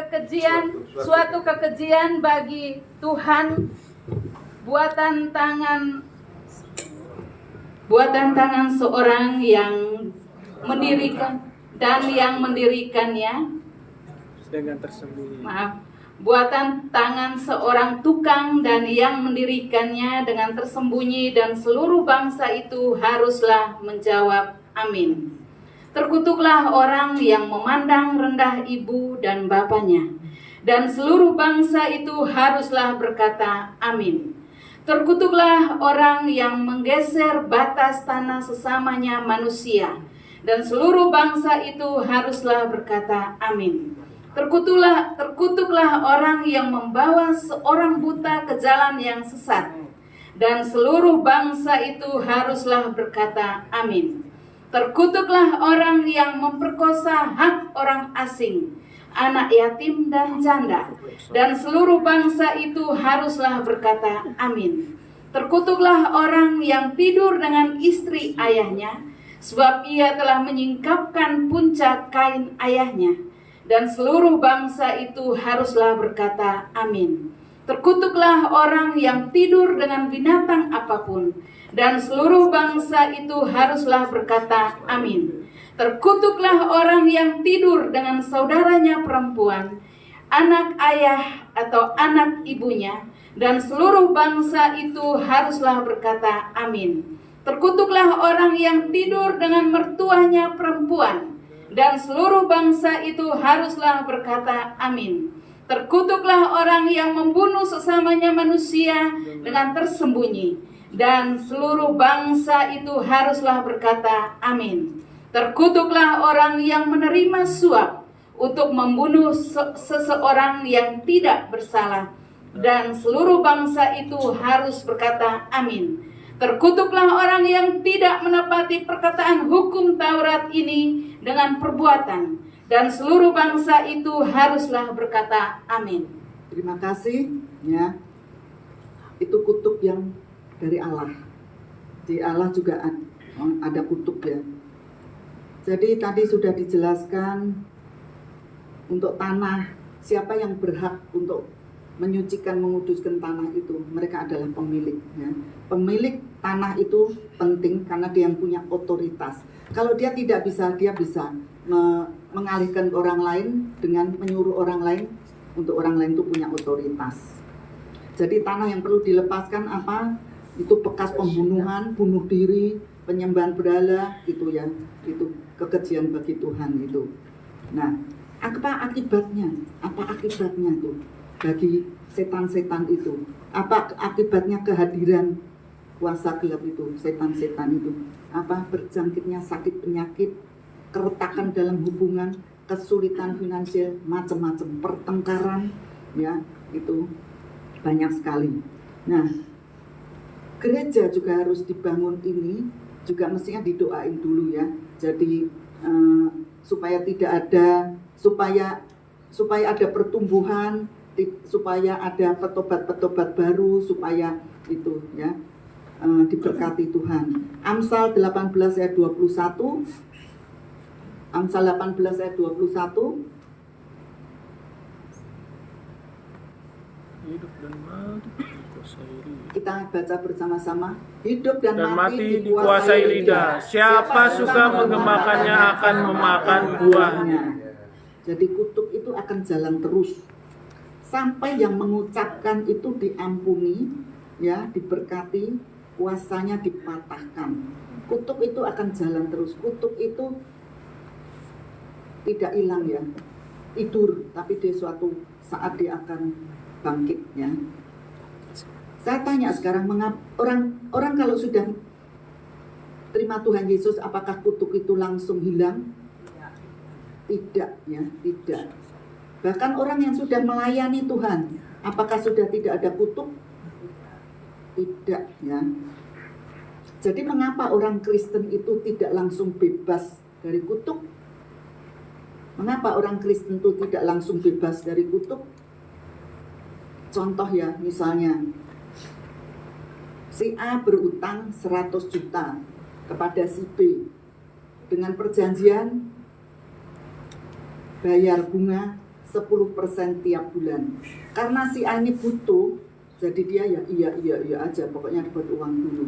[SPEAKER 4] suatu kekejian bagi Tuhan, buatan tangan seorang yang mendirikan dan yang mendirikannya. Buatan tangan seorang tukang dan yang mendirikannya dengan tersembunyi, dan seluruh bangsa itu haruslah menjawab amin. Terkutuklah orang yang memandang rendah ibu dan bapaknya, dan seluruh bangsa itu haruslah berkata amin. Terkutuklah orang yang menggeser batas tanah sesamanya manusia, dan seluruh bangsa itu haruslah berkata amin. Terkutuklah orang yang membawa seorang buta ke jalan yang sesat, dan seluruh bangsa itu haruslah berkata amin. Terkutuklah orang yang memperkosa hak orang asing, anak yatim dan janda, dan seluruh bangsa itu haruslah berkata amin. Terkutuklah orang yang tidur dengan istri ayahnya, sebab ia telah menyingkapkan puncak kain ayahnya, Dan seluruh bangsa itu haruslah berkata, amin. Terkutuklah orang yang tidur dengan binatang apapun, dan seluruh bangsa itu haruslah berkata, amin. Terkutuklah orang yang tidur dengan saudaranya perempuan, anak ayah atau anak ibunya, dan seluruh bangsa itu haruslah berkata, amin. Terkutuklah orang yang tidur dengan mertuanya perempuan, dan seluruh bangsa itu haruslah berkata, amin. Terkutuklah orang yang membunuh sesamanya manusia dengan tersembunyi, dan seluruh bangsa itu haruslah berkata, amin. Terkutuklah orang yang menerima suap untuk membunuh seseorang yang tidak bersalah, dan seluruh bangsa itu harus berkata, amin. Terkutuklah orang yang tidak menepati perkataan hukum Taurat ini dengan perbuatan, dan seluruh bangsa itu haruslah berkata, amin.
[SPEAKER 3] Terima kasih, ya. Itu kutuk yang dari Allah. Di Allah juga ada kutuk, ya. Jadi tadi sudah dijelaskan untuk tanah, siapa yang berhak untuk menyucikan, menguduskan tanah itu. Mereka adalah pemilik, ya. Pemilik tanah itu penting karena dia yang punya otoritas. Kalau dia tidak bisa, dia bisa mengalihkan orang lain dengan menyuruh orang lain, untuk orang lain itu punya otoritas. Jadi tanah yang perlu dilepaskan apa? Itu bekas pembunuhan, bunuh diri, penyembahan berhala, gitu ya. Itu kekejian bagi Tuhan itu. Nah, apa akibatnya? Apa akibatnya tuh bagi setan-setan itu? Apa akibatnya kehadiran kuasa gelap itu, setan-setan itu? Apa berjangkitnya sakit penyakit, keretakan dalam hubungan, kesulitan finansial, macam-macam, pertengkaran, ya, itu banyak sekali. Nah, gereja juga harus dibangun ini, juga mestinya didoain dulu, ya. Jadi supaya tidak ada, supaya ada pertumbuhan, supaya ada petobat-petobat baru, supaya itu, ya, diberkati Tuhan. Amsal 18 ayat 21. Amsal 18 ayat 21.
[SPEAKER 5] Hidup dan mati dikuasai lidah.
[SPEAKER 3] Kita baca bersama-sama. Hidup dan mati
[SPEAKER 5] dikuasai lidah. Siapa suka mengemakannya akan memakan buahnya.
[SPEAKER 3] Jadi kutuk itu akan jalan terus sampai yang mengucapkan itu diampuni, ya, diberkati, kuasanya dipatahkan. Kutuk itu akan jalan terus. Kutuk itu tidak hilang, ya, tidur, tapi di suatu saat dia akan bangkit, ya. Saya tanya sekarang, orang kalau sudah terima Tuhan Yesus, apakah kutuk itu langsung hilang? Tidak, ya, tidak. Bahkan orang yang sudah melayani Tuhan, apakah sudah tidak ada kutuk? Tidak, ya. Jadi mengapa orang Kristen itu tidak langsung bebas dari kutuk? Mengapa orang Kristen itu tidak langsung bebas dari kutuk? Contoh, ya, misalnya si A berutang 100 juta kepada si B dengan perjanjian bayar bunga 10% tiap bulan. Karena si A ini butuh, jadi dia ya iya aja, pokoknya dapat uang dulu,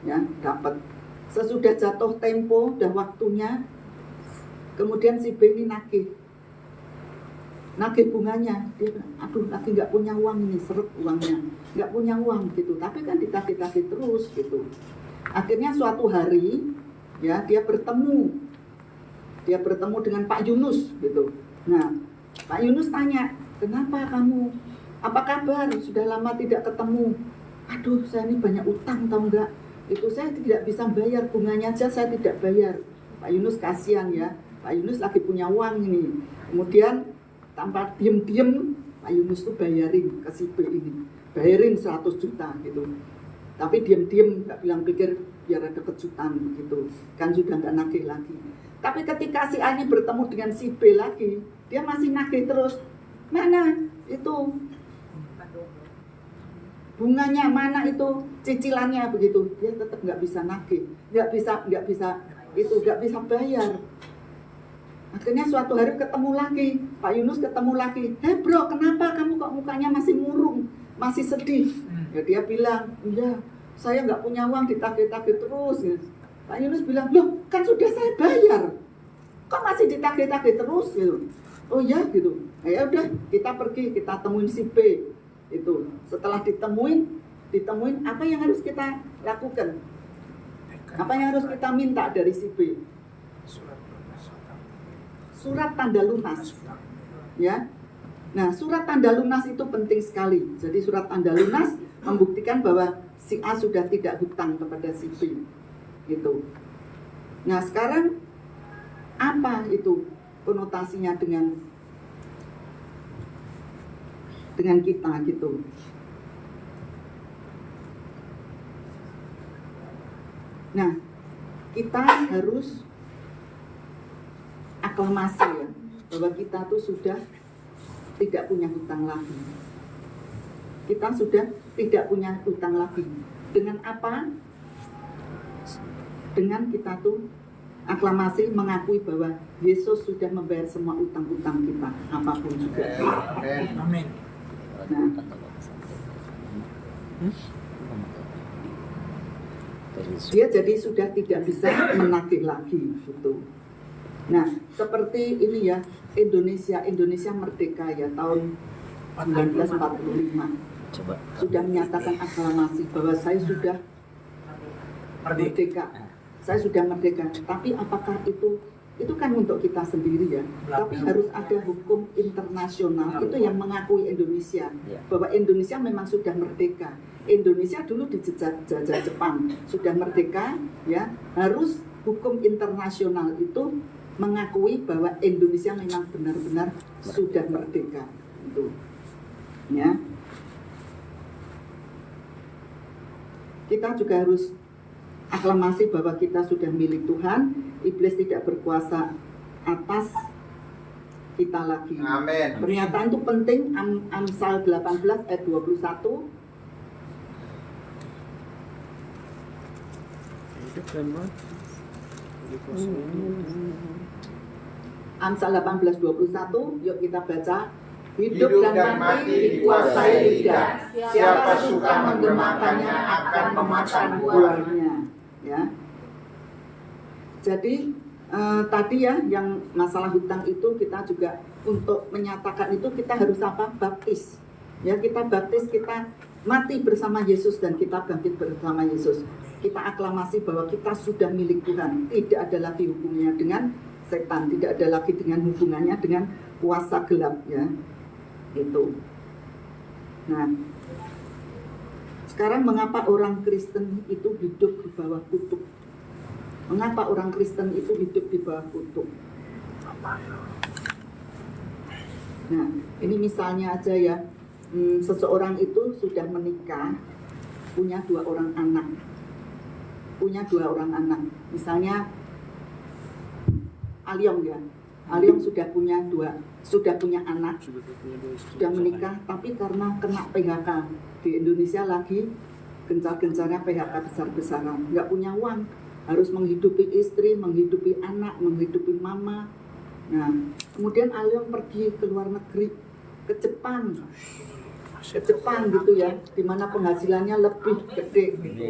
[SPEAKER 3] ya, dapat. Sesudah jatuh tempo, udah waktunya, kemudian si B ini nagih bunganya. Dia bilang, aduh, lagi nggak punya uang ini, seret uangnya, nggak punya uang gitu. Tapi kan ditagih-tagih terus gitu. Akhirnya suatu hari, ya, dia bertemu dengan Pak Yunus gitu. Nah, Pak Yunus tanya, kenapa kamu? Apa kabar? Sudah lama tidak ketemu. Aduh, saya ini banyak utang, tahu nggak? Itu saya tidak bisa bayar, bunganya aja saya tidak bayar. Pak Yunus kasihan, ya. Pak Yunus lagi punya uang ini. Kemudian tanpa diem-diem, Pak Yunus tuh bayarin ke si B ini. Bayarin 100 juta gitu. Tapi diem-diem, nggak bilang pikir biar ada kejutan gitu. Kan sudah nggak nagih lagi. Tapi ketika si A ini bertemu dengan si B lagi, dia masih nagih terus. Mana itu bunganya, mana itu cicilannya, begitu. Dia tetap nggak bisa nagih, nggak bisa bayar. Akhirnya suatu hari ketemu lagi, Pak Yunus ketemu lagi. "Hei bro, kenapa kamu kok mukanya masih murung, masih sedih?" Ya dia bilang, "Iya, saya nggak punya uang, ditagih-tagih terus." Ya. Pak Yunus bilang, "Loh, kan sudah saya bayar, kok masih ditagih-tagih terus?" Gitu. "Oh ya," gitu. "Nah, ya udah, kita pergi, kita temuin si B." Itu setelah ditemuin apa yang harus kita lakukan? Apa yang harus kita minta dari si B? Surat tanda lunas, ya. Nah, surat tanda lunas itu penting sekali. Jadi surat tanda lunas membuktikan bahwa si A sudah tidak hutang kepada si B, gitu. Nah, sekarang apa itu konotasinya dengan kita, gitu? Nah, kita harus aklamasi ya, bahwa kita tuh sudah tidak punya hutang lagi. Kita sudah tidak punya hutang lagi. Dengan apa? Dengan kita tuh aklamasi mengakui bahwa Yesus sudah membayar semua utang-utang kita, apapun juga.
[SPEAKER 2] Amin.
[SPEAKER 3] Nah, dia jadi sudah tidak bisa menagih lagi, gitu. Nah, seperti ini ya, Indonesia merdeka ya tahun 1945. Sudah menyatakan aklamasi bahwa saya sudah merdeka. Saya sudah merdeka. Tapi apakah itu kan untuk kita sendiri ya. Tapi harus ada hukum internasional itu yang mengakui Indonesia bahwa Indonesia memang sudah merdeka. Indonesia dulu dijajah Jepang, sudah merdeka ya. Harus hukum internasional itu mengakui bahwa Indonesia memang benar-benar sudah merdeka. Itu. Ya. Kita juga harus aklamasi bahwa kita sudah milik Tuhan. Iblis tidak berkuasa atas kita lagi.
[SPEAKER 2] Amin.
[SPEAKER 3] Pernyataan itu penting. Amsal 18 ayat 21. Amsal 18:21, yuk kita baca. Hidup dan mati dikuasai lidah. Siapa suka menggemakannya akan memakan buahnya. Ya. Jadi tadi ya yang masalah hutang itu kita juga untuk menyatakan itu kita harus apa? Baptis. Ya, kita baptis, kita mati bersama Yesus dan kita bangkit bersama Yesus. Kita aklamasi bahwa kita sudah milik Tuhan. Tidak ada lagi hubungannya dengan setan, tidak ada lagi dengan hubungannya dengan kuasa gelap ya. Itu. Nah, sekarang mengapa orang Kristen itu hidup di bawah kutuk? Mengapa orang Kristen itu hidup di bawah kutuk? Nah, ini misalnya aja ya, seseorang itu sudah menikah, punya 2 orang anak. Misalnya Alyong ya. Alyong sudah punya anak, sudah menikah, tapi karena kena PHK di Indonesia lagi gencar-gencarnya PHK besar-besaran, nggak punya uang, harus menghidupi istri, menghidupi anak, menghidupi mama. Nah, kemudian Alyong pergi ke luar negeri, ke Jepang gitu ya, di mana penghasilannya lebih gede gitu.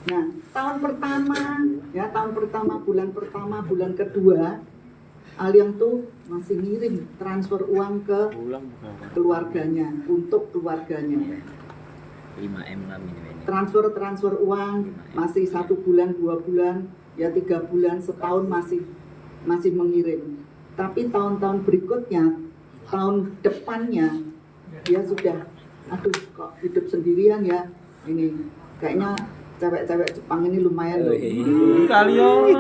[SPEAKER 3] Nah, tahun pertama, bulan kedua, Alyong tuh masih ngirim transfer uang ke keluarganya, untuk keluarganya.
[SPEAKER 6] 5M lah ini.
[SPEAKER 3] Transfer uang masih 1 bulan, 2 bulan, ya 3 bulan, setahun masih mengirim. Tapi tahun-tahun berikutnya, tahun depannya dia sudah, aduh kok hidup sendirian ya, ini kayaknya cewek-cewek Jepang ini lumayan loh.
[SPEAKER 5] Alyong,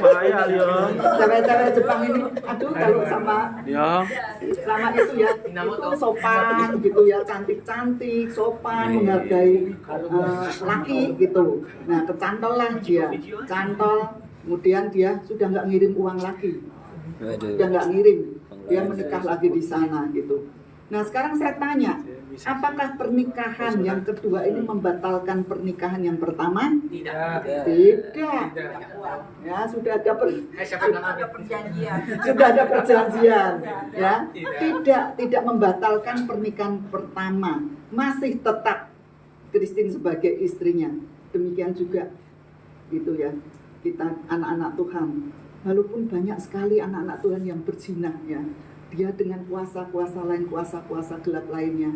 [SPEAKER 5] bahaya Alyong.
[SPEAKER 3] Cewek-cewek Jepang ini, aduh kalau sama itu ya, itu sopan gitu ya, cantik-cantik, sopan, menghargai laki gitu. Nah, kecantol lah dia, cantol, kemudian dia sudah nggak ngirim uang lagi, dia menikah lagi di sana gitu. Nah, sekarang saya tanya, Apakah pernikahan yang kedua ini membatalkan pernikahan yang pertama?
[SPEAKER 5] Tidak.
[SPEAKER 3] Tidak. Ya, sudah ada perjanjian. Ya, tidak membatalkan pernikahan pertama. Masih tetap Christine sebagai istrinya. Demikian juga gitu ya. Kita anak-anak Tuhan. Walaupun banyak sekali anak-anak Tuhan yang berzina ya. Dia dengan kuasa-kuasa lain, kuasa-kuasa gelap lainnya.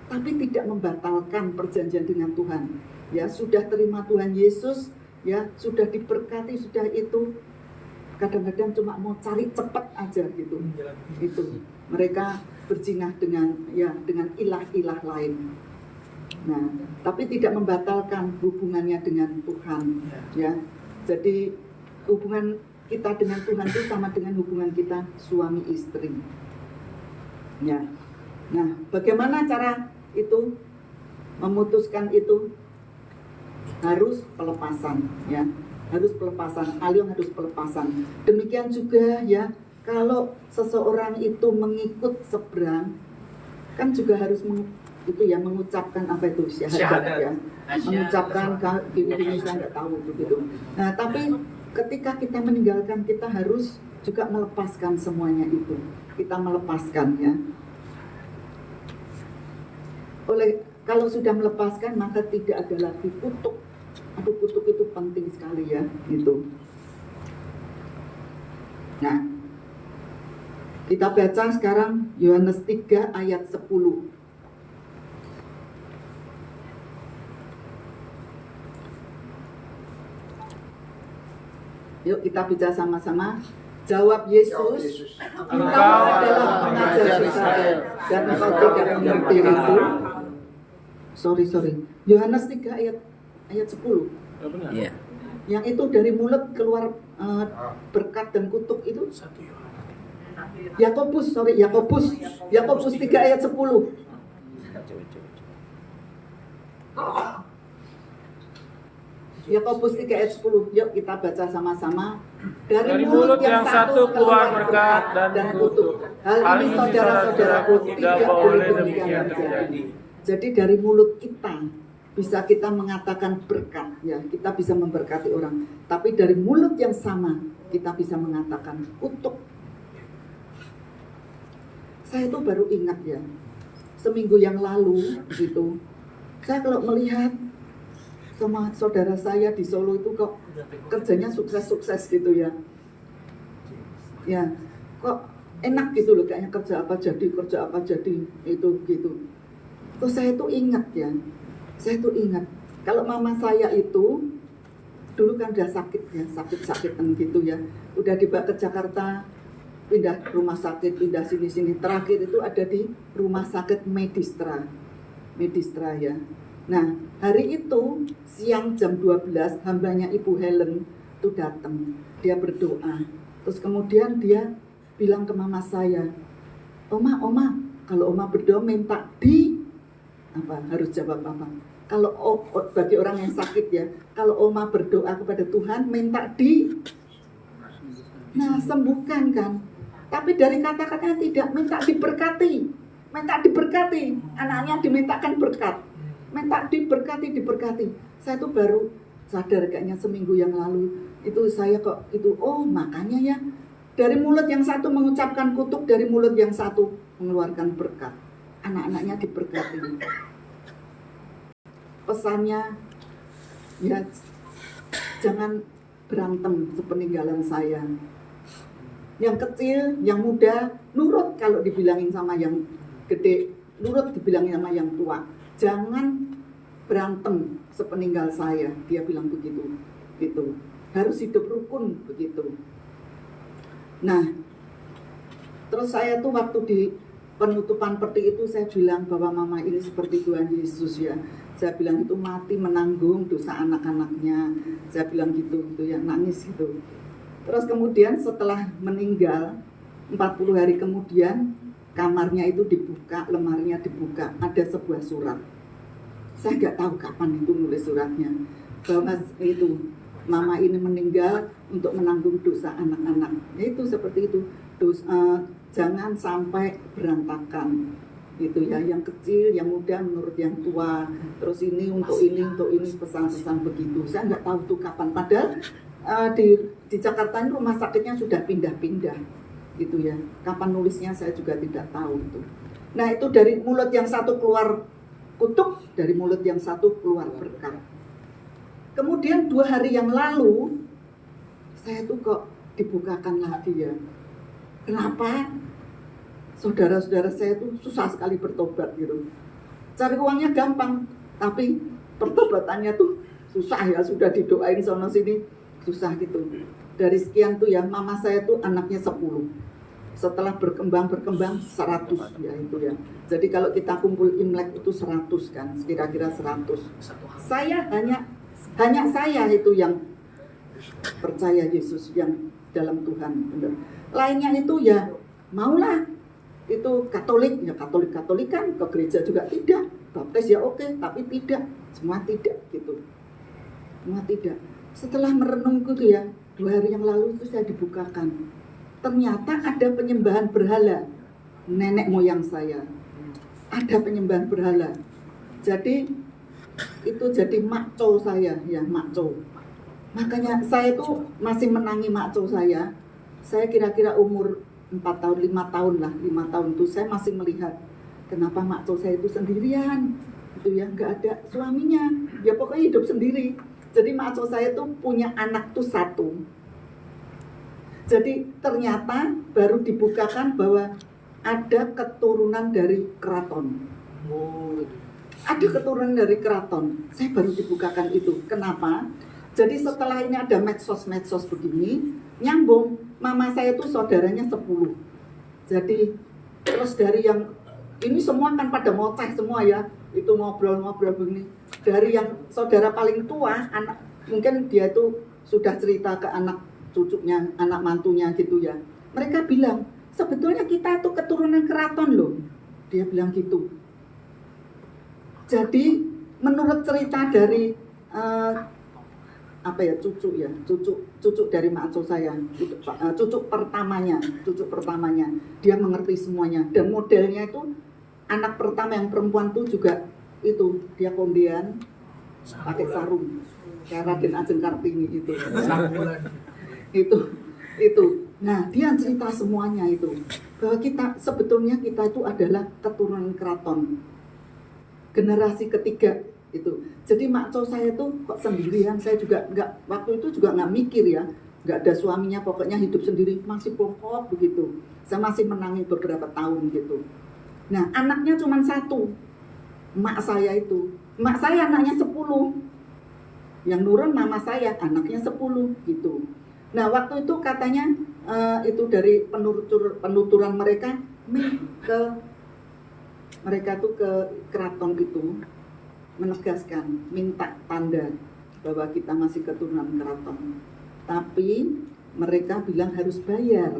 [SPEAKER 3] Tapi tidak membatalkan perjanjian dengan Tuhan. Ya, sudah terima Tuhan Yesus, ya, sudah diberkati, sudah itu. Kadang-kadang cuma mau cari cepat aja gitu. Itu. Mereka berzina dengan ilah-ilah lain. Nah, tapi tidak membatalkan hubungannya dengan Tuhan, ya. Jadi hubungan kita dengan Tuhan itu sama dengan hubungan kita suami istri. Ya. Nah, bagaimana cara itu memutuskan itu? Harus pelepasan, ya. Harus pelepasan. Aliong harus pelepasan. Demikian juga ya, kalau seseorang itu mengikut seberang, kan juga harus mengucapkan apa itu syahadat ya. Mengucapkan gini saya nggak tahu begitu. Nah, tapi ketika kita meninggalkan, kita harus juga melepaskan semuanya itu. Kita melepaskan ya. Kalau sudah melepaskan, maka tidak ada lagi kutuk. Aduh, kutuk itu penting sekali ya, gitu. Nah, kita baca sekarang Yohanes 3 ayat 10. Yuk kita baca sama-sama. Jawab Yesus, engkau adalah pengajar Israel dan engkau tidak mengerti itu. Sorry. Yohanes 3 ayat 10.
[SPEAKER 6] Iya.
[SPEAKER 3] Yang itu dari mulut keluar berkat dan kutuk itu. Yakobus 3 ayat 10. Yakobus 3 ayat 10. Yuk kita baca sama-sama. Dari mulut yang satu keluar berkat dan kutuk. Hal ini saudara-saudaraku tidak boleh demikian terjadi. Jadi dari mulut kita bisa kita mengatakan berkat ya, kita bisa memberkati orang. Tapi dari mulut yang sama kita bisa mengatakan kutuk. Saya tuh baru ingat ya, seminggu yang lalu gitu. Saya kalau melihat sama saudara saya di Solo itu kok kerjanya sukses-sukses gitu ya. Ya, kok enak gitu loh, kayaknya kerja apa jadi itu gitu. Terus saya tuh ingat ya. Kalau mama saya itu dulu kan udah sakit ya, sakit-sakitan gitu ya. Udah dibawa ke Jakarta, pindah rumah sakit, pindah sini-sini. Terakhir itu ada di rumah sakit Medistra ya. Nah, hari itu siang jam 12 hambanya Ibu Helen itu datang. Dia berdoa. Terus kemudian dia bilang ke mama saya, Oma, kalau Oma berdoa minta harus jawab apa? Kalau bagi orang yang sakit ya, kalau Oma berdoa kepada Tuhan minta sembuhkan kan. Tapi dari kata-katanya tidak, minta diberkati. Anaknya dimintakan berkat. Minta diberkati. Saya tuh baru sadar kayaknya seminggu yang lalu. Itu saya kok itu, makanya ya. Dari mulut yang satu mengucapkan kutuk, dari mulut yang satu mengeluarkan berkat. Anak-anaknya diberkati. Pesannya ya, jangan berantem sepeninggalan saya. Yang kecil, yang muda, nurut kalau dibilangin sama yang gede, nurut dibilangin sama yang tua. Jangan berantem sepeninggal saya, dia bilang begitu. Gitu. Harus hidup rukun begitu. Nah, terus saya tuh waktu di penutupan peti itu saya bilang bahwa mama ini seperti Tuhan Yesus ya. Saya bilang itu mati menanggung dosa anak-anaknya. Saya bilang gitu ya, nangis gitu. Terus kemudian setelah meninggal 40 hari kemudian kamarnya itu dibuka, lemarinya dibuka, ada sebuah surat. Saya nggak tahu kapan itu nulis suratnya. Bahwa itu mama ini meninggal untuk menanggung dosa anak-anak. Itu seperti itu. Jangan sampai berantakan. Itu ya, yang kecil, yang muda menurut yang tua, terus ini untuk ini pesan-pesan begitu. Saya nggak tahu tuh kapan, padahal di Jakarta ini rumah sakitnya sudah pindah-pindah gitu ya. Kapan nulisnya saya juga tidak tahu itu. Nah, itu dari mulut yang satu keluar kutuk, dari mulut yang satu keluar berkat. Kemudian 2 hari yang lalu saya tuh kok dibukakan lagi ya. Kenapa? Saudara-saudara saya tuh susah sekali bertobat gitu. Cari uangnya gampang, tapi pertobatannya tuh susah ya, sudah didoain sono sini susah gitu. Dari sekian tuh ya, mama saya tuh anaknya 10. Setelah berkembang 100 ya itu ya. Jadi kalau kita kumpul Imlek itu 100 kan, kira-kira 100. Saya hanya saya itu yang percaya Yesus, yang dalam Tuhan, benar. Lainnya itu ya maulah itu Katolik, ya Katolik-Katolikan, ke gereja juga tidak, baptis ya oke, tapi tidak, semua tidak gitu. Semua tidak. Setelah merenung gitu ya, 2 hari yang lalu itu saya dibukakan. Ternyata ada penyembahan berhala. Nenek moyang saya ada penyembahan berhala. Jadi itu jadi makco saya, ya makco. Makanya saya tuh masih menangi makco saya. Saya kira-kira umur 4 tahun, 5 tahun lah, 5 tahun tuh saya masih melihat kenapa makco saya itu sendirian, itu ya, nggak ada suaminya, ya pokoknya hidup sendiri. Jadi makco saya tuh punya anak tuh 1. Jadi ternyata baru dibukakan bahwa ada keturunan dari keraton. Ada keturunan dari keraton. Saya baru dibukakan itu. Kenapa? Jadi setelah ini ada medsos-medsos begini, nyambung. Mama saya tuh saudaranya 10. Jadi terus dari yang ini semua kan pada ngoceh semua ya. Itu ngobrol-ngobrol begini. Dari yang saudara paling tua, anak mungkin dia itu sudah cerita ke anak cucunya, anak mantunya gitu ya. Mereka bilang, sebetulnya kita tuh keturunan keraton loh. Dia bilang gitu. Jadi menurut cerita dari cucu dari makco saya, cucu pertamanya, dia mengerti semuanya. Dan modelnya itu anak pertama yang perempuan tuh juga itu dia kondian pakai sarung kayak Raden Ajeng Kartini itu. itu nah dia cerita semuanya itu bahwa sebetulnya kita itu adalah keturunan keraton generasi ketiga itu. Jadi makco saya tuh kok sendirian, saya juga nggak, waktu itu juga nggak mikir ya, nggak ada suaminya, pokoknya hidup sendiri, masih bongkok begitu. Saya masih menangi beberapa tahun gitu. Nah anaknya cuma 1, mak saya itu, mak saya anaknya 10, yang nurun mama saya anaknya 10 gitu. Nah waktu itu katanya itu dari penuturan mereka tuh ke keraton itu menegaskan, minta tanda bahwa kita masih keturunan keraton. Tapi mereka bilang harus bayar.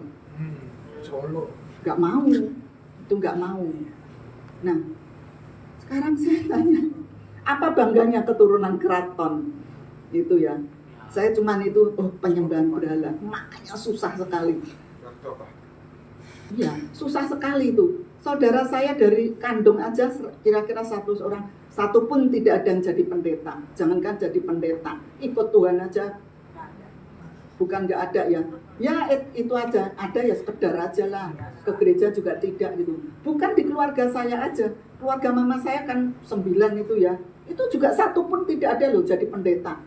[SPEAKER 3] Gak mau, itu gak mau. Nah sekarang saya tanya, apa bangganya keturunan keraton itu ya? Saya cuman itu, penyembahan berhala, makanya susah sekali. Iya, susah sekali itu. Saudara saya dari kandung aja kira-kira 100 orang, 1 pun tidak ada yang jadi pendeta. Jangankan jadi pendeta, ikut Tuhan aja. Bukan nggak ada ya. Ya itu aja, ada ya sekedar aja lah. Ke gereja juga tidak gitu. Bukan di keluarga saya aja. Keluarga mama saya kan 9 itu ya. Itu juga 1 pun tidak ada loh jadi pendeta.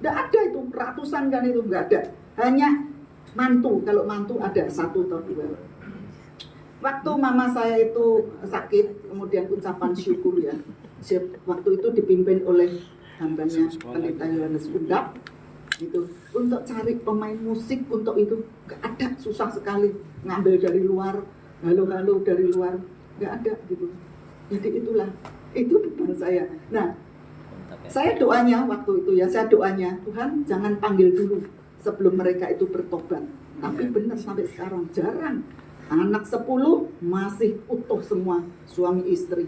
[SPEAKER 3] Nggak ada itu, ratusan kan itu nggak ada. Hanya mantu, kalau mantu ada 1 atau 2. Waktu mama saya itu sakit, kemudian ucapan syukur ya. Waktu itu dipimpin oleh hambanya Pendeta Yohanes Undap gitu. Untuk cari pemain musik untuk itu nggak ada, susah sekali. Ngambil dari luar, halo-halo dari luar, nggak ada gitu. Jadi itulah, itu beban saya. Nah, saya doanya waktu itu ya, saya doanya Tuhan jangan panggil dulu sebelum mereka itu bertobat. Tapi benar sampai sekarang jarang. Anak 10 masih utuh semua, suami istri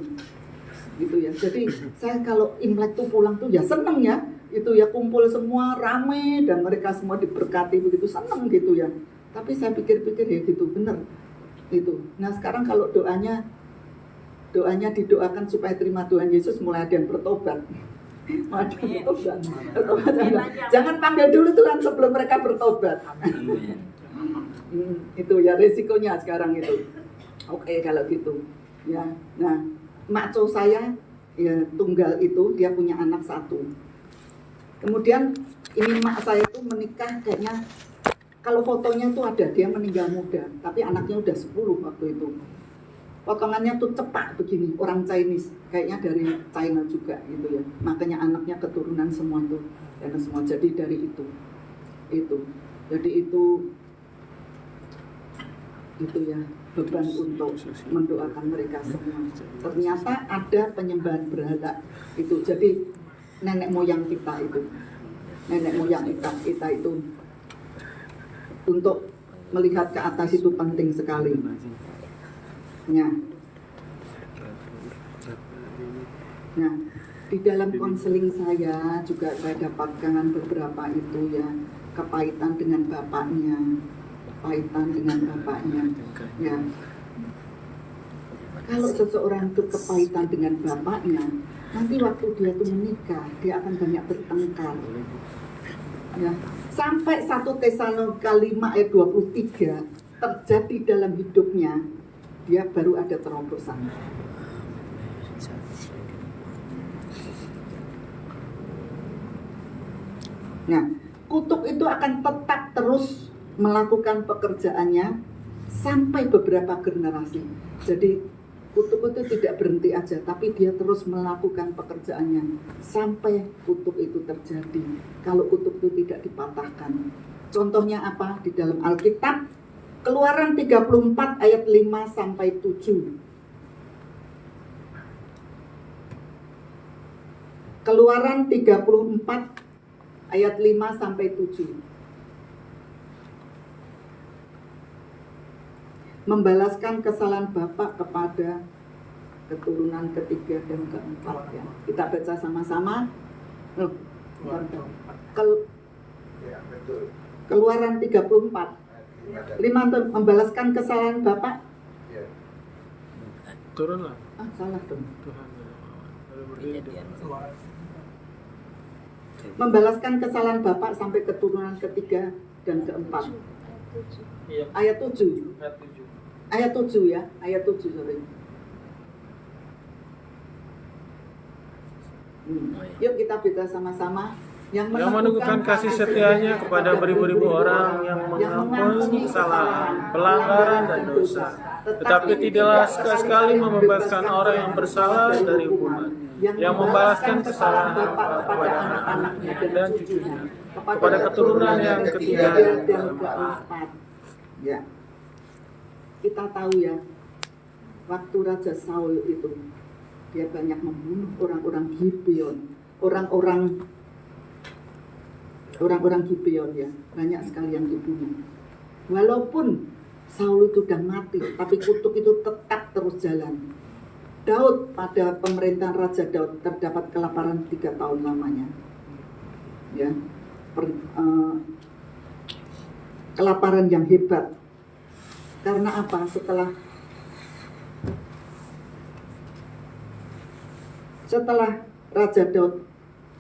[SPEAKER 3] gitu ya. Jadi saya kalau Imlek tuh pulang tuh ya seneng ya, itu ya kumpul semua rame dan mereka semua diberkati begitu, seneng gitu ya. Tapi saya pikir-pikir ya gitu, bener itu. Nah sekarang kalau doanya Doanya didoakan supaya terima Tuhan Yesus, mulai ada yang bertobat. Mulai ada yang bertobat. Jangan panggil dulu Tuhan sebelum mereka bertobat. Itu ya resikonya sekarang itu. Oke, kalau gitu. Ya, nah, makco saya ya tunggal itu, dia punya anak 1. Kemudian ini mak saya itu menikah kayaknya, kalau fotonya tuh ada, dia meninggal muda, tapi anaknya udah 10 waktu itu. Potongannya tuh cepak begini, orang Chinese, kayaknya dari China juga gitu ya. Makanya anaknya keturunan semua tuh, dan semua jadi dari itu. Jadi itu ya beban untuk mendoakan mereka semua. Ternyata ada penyembahan berhala itu. Jadi nenek moyang kita itu, nenek moyang kita itu untuk melihat ke atas itu penting sekali. Nah, di dalam konseling saya juga saya dapatkan beberapa itu ya, kepahitan dengan bapaknya, ya. Kalau seseorang itu kepahitan dengan bapaknya, nanti waktu dia tuh menikah, dia akan banyak bertengkar. Ya, sampai 1 Tesalonika 5 ayat 23 terjadi dalam hidupnya, dia baru ada terobosan. Nah, kutuk itu akan tetap terus melakukan pekerjaannya sampai beberapa generasi. Jadi kutuk itu tidak berhenti aja, tapi dia terus melakukan pekerjaannya sampai kutuk itu terjadi. Kalau kutuk itu tidak dipatahkan. Contohnya apa? Di dalam Alkitab, Keluaran 34 ayat 5 sampai 7. Keluaran 34 ayat 5 sampai 7. Membalaskan kesalahan bapak kepada keturunan ketiga dan keempat ya. Kita baca sama-sama.
[SPEAKER 2] Ya, betul.
[SPEAKER 3] Keluaran 34 5 membalaskan kesalahan bapak.
[SPEAKER 2] Ya.
[SPEAKER 5] Turunlah.
[SPEAKER 3] Salah dong.
[SPEAKER 5] Tuhan berdiri.
[SPEAKER 3] Membalaskan kesalahan bapak sampai keturunan ketiga dan keempat. Ayat 7. Ayat 7 ya, ayat 7 sorry. Yuk kita baca sama-sama. Yang
[SPEAKER 5] menunjukkan kasih setianya kepada beribu-ribu orang yang mengampuni kesalahan, pelanggaran dan dosa, tetapi tidaklah sekali-sekali membebaskan orang yang bersalah dari hukuman, yang membalaskan kesalahan kepada anak-anaknya dan cucunya, kepada keturunan yang ketiga dan keempat.
[SPEAKER 3] Ya, kita tahu ya, waktu Raja Saul itu dia banyak membunuh orang-orang Gibeon, orang-orang Gibeon ya, banyak sekali yang dibunuh. Walaupun Saul itu sudah mati, tapi kutuk itu tetap terus jalan. Daud, pada pemerintahan Raja Daud terdapat kelaparan 3 tahun lamanya. Ya, kelaparan yang hebat. Karena apa? Setelah Raja Daud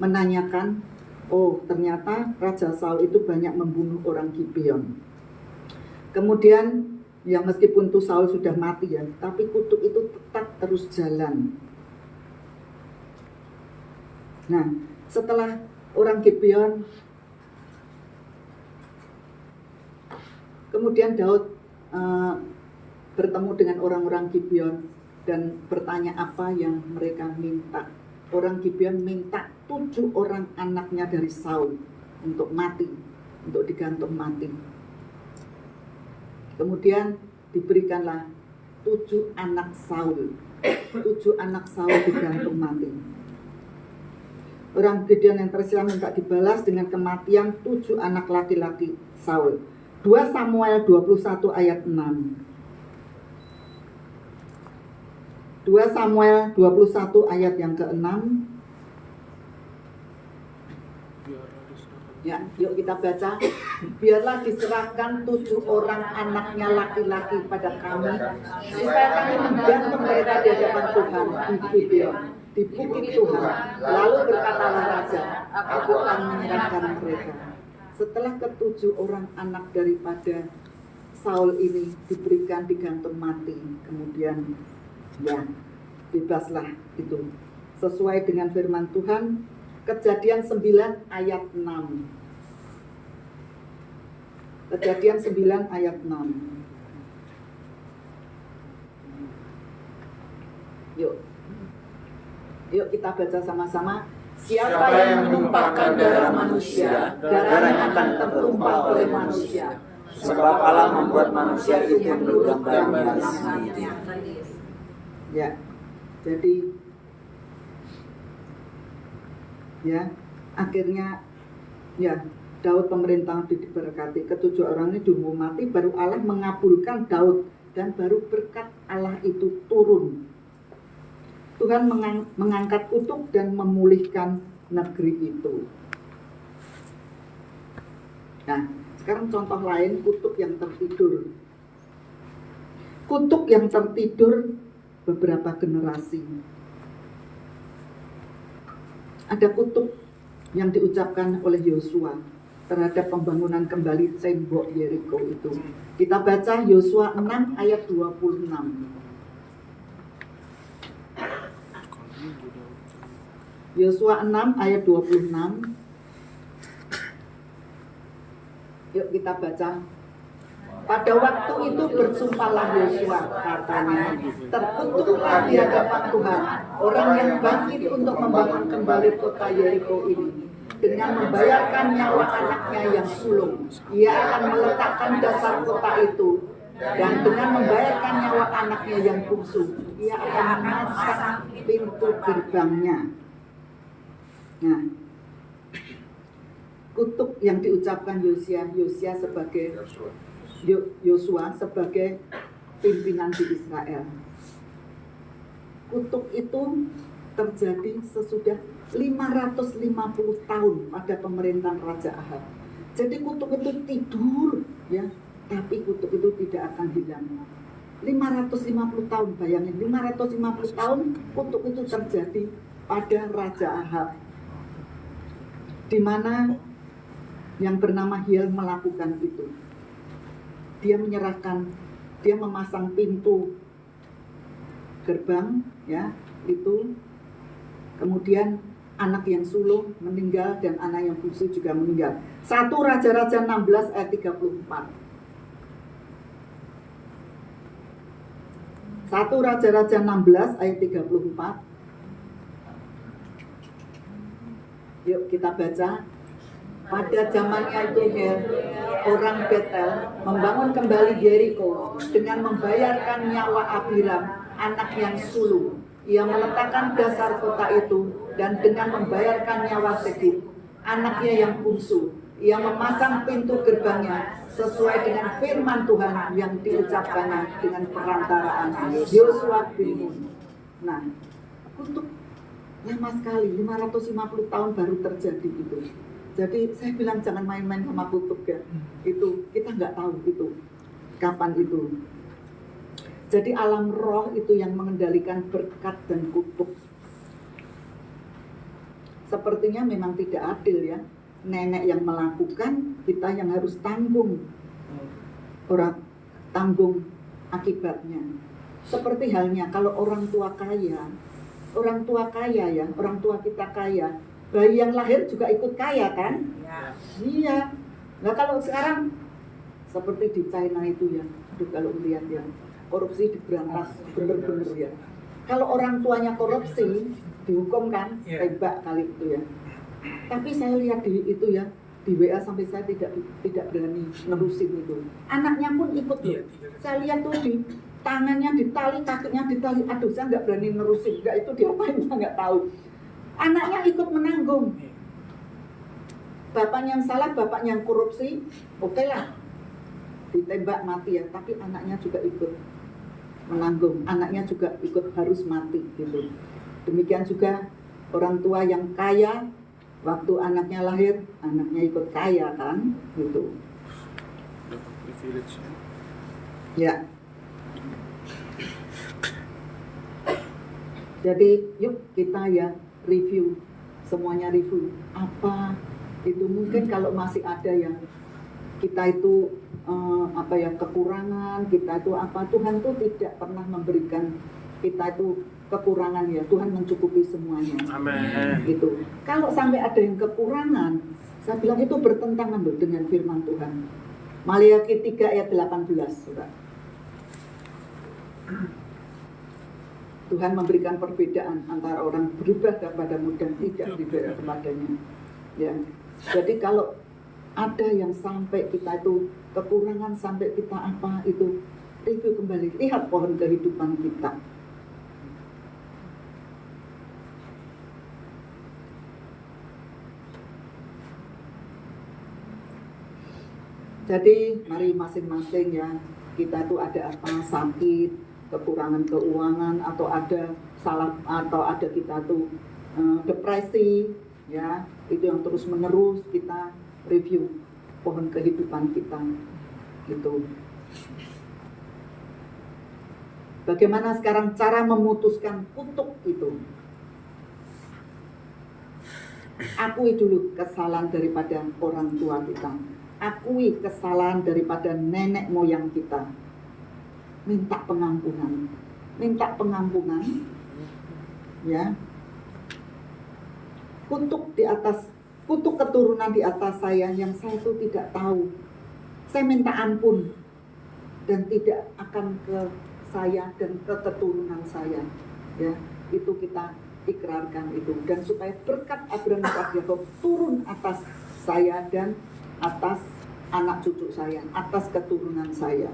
[SPEAKER 3] menanyakan, oh ternyata Raja Saul itu banyak membunuh orang Gibeon. Kemudian ya meskipun tuh Saul sudah mati ya, tapi kutuk itu tetap terus jalan. Nah, setelah orang Gibeon, kemudian Daud bertemu dengan orang-orang Gibeon dan bertanya apa yang mereka minta. Orang Gibeon minta 7 orang anaknya dari Saul untuk mati, untuk digantung mati. Kemudian diberikanlah 7 anak Saul. 7 anak Saul digantung mati. Orang Gibeon yang tersial minta dibalas dengan kematian 7 anak laki-laki Saul. 2 Samuel 21 ayat 6. 2 Samuel 21 ayat yang ke-6. Ya, yuk kita baca. Biarlah diserahkan 7 orang anaknya laki-laki pada kami, supaya kami menggantung mereka di hadapan Tuhan di Gibeon, di bukit Tuhan. Lalu berkatalah raja, aku akan menyerahkan mereka. Setelah ke-7 orang anak daripada Saul ini diberikan digantung mati, kemudian ya bebaslah itu sesuai dengan firman Tuhan. Kejadian 9 ayat 6. Kejadian 9 ayat 6. Yuk kita baca sama-sama. Siapa yang menumpahkan darah manusia, darahnya akan tertumpah oleh manusia.
[SPEAKER 6] Sebab Allah membuat manusia itu menurut gambarnya sendiri.
[SPEAKER 3] Ya, jadi ya akhirnya ya Daud pemerintah diberkati. Ke-7 orang ini dihukum mati, baru Allah mengabulkan Daud dan baru berkat Allah itu turun. Tuhan mengangkat kutuk dan memulihkan negeri itu. Nah, sekarang contoh lain, kutuk yang tertidur. Kutuk yang tertidur beberapa generasi. Ada kutuk yang diucapkan oleh Yosua terhadap pembangunan kembali tembok Yeriko itu. Kita baca Yosua 6 ayat 26. Yosua 6 ayat 26. Yuk kita baca. Pada waktu itu bersumpahlah Yosua, katanya, terkutuklah di hadapan Tuhan orang yang bangkit untuk membangun kembali kota Yeriko ini, dengan membayarkan nyawa anaknya yang sulung. Ia akan meletakkan dasar kota itu, dan dengan membayarkan nyawa anaknya yang bungsu, ia akan memasang pintu gerbangnya. Nah, kutuk yang diucapkan Yosua sebagai Yosua sebagai pimpinan di Israel. Kutuk itu terjadi sesudah 550 tahun pada pemerintahan Raja Ahab. Jadi kutuk itu tidur, ya, tapi kutuk itu tidak akan hilang. 550 tahun, bayangin, 550 tahun kutuk itu terjadi pada Raja Ahab, di mana yang bernama Hiel melakukan itu. Dia menyerahkan, dia memasang pintu gerbang, ya, itu. Kemudian anak yang sulung meninggal dan anak yang bungsu juga meninggal. 1 Raja-Raja 16 ayat 34. 1 Raja-Raja 16 ayat 34. Yuk kita baca. Pada zamannya itu orang Betel membangun kembali Yeriko dengan membayarkan nyawa Abiram, anak yang sulung. Ia meletakkan dasar kota itu dan dengan membayarkan nyawa Segub, anaknya yang bungsu. Ia memasang pintu gerbangnya sesuai dengan firman Tuhan yang diucapkannya dengan perantaraan Yosua bin Nun. Nah, untuk lama sekali, 550 tahun baru terjadi itu. Jadi saya bilang jangan main-main sama kutuk ya. Itu kita nggak tahu itu kapan itu. Jadi alam roh itu yang mengendalikan berkat dan kutuk. Sepertinya memang tidak adil ya. Nenek yang melakukan, kita yang harus tanggung. Orang tanggung akibatnya. Seperti halnya kalau orang tua kaya ya, orang tua kita kaya. Bayi yang lahir juga ikut kaya kan? Ya. Iya. Nah kalau sekarang seperti di China itu ya, aduh kalau melihat ya, korupsi diberantas bener-bener ya. Kalau orang tuanya korupsi dihukum kan, tembak kali itu ya. Tapi saya lihat di itu ya, di WA sampai saya tidak berani nerusin itu. Anaknya pun ikut loh. Saya lihat tuh di tangannya ditali, kakinya ditali. Aduh saya nggak berani nerusin. Nggak itu diapain saya nggak tahu. Anaknya ikut menanggung. Bapaknya yang salah, bapaknya yang korupsi, oke lah, ditembak mati ya. Tapi anaknya juga ikut menanggung. Anaknya juga ikut harus mati gitu. Demikian juga orang tua yang kaya, Waktu anaknya lahir, anaknya ikut kaya kan, gitu.
[SPEAKER 5] Dapat privilege.
[SPEAKER 3] Ya. Jadi yuk kita ya review, semuanya review. Apa itu mungkin kalau masih ada yang kita itu kekurangan, kita itu apa, Tuhan tuh tidak pernah memberikan kita itu kekurangan ya, Tuhan mencukupi semuanya.
[SPEAKER 5] Amin.
[SPEAKER 3] Gitu. Kalau sampai ada yang kekurangan, saya bilang itu bertentangan loh dengan firman Tuhan. Maliaki 3 ayat 18, Saudara. Tuhan memberikan perbedaan antara orang berubah kepadamu dan tidak berubah kepadanya. Ya. Jadi kalau ada yang sampai kita itu kekurangan, sampai kita apa itu, review kembali, lihat pohon kehidupan kita. Jadi mari masing-masing ya, kita tuh ada apa, sakit, kekurangan keuangan, atau ada salah, atau ada kita tuh depresi, ya itu yang terus menerus, kita review pohon kehidupan kita, gitu. Bagaimana sekarang cara memutuskan kutuk itu? Akui dulu kesalahan daripada orang tua kita. Akui kesalahan daripada nenek moyang kita. Minta pengampunan. Minta pengampunan. Ya. Kutuk di atas, kutuk keturunan di atas saya yang saya itu tidak tahu. Saya minta ampun dan tidak akan ke saya dan ke keturunan saya. Ya, itu kita ikrarkan itu, dan supaya berkat Abraham, Ishak, Yakub turun atas saya dan atas anak cucu saya, atas keturunan saya.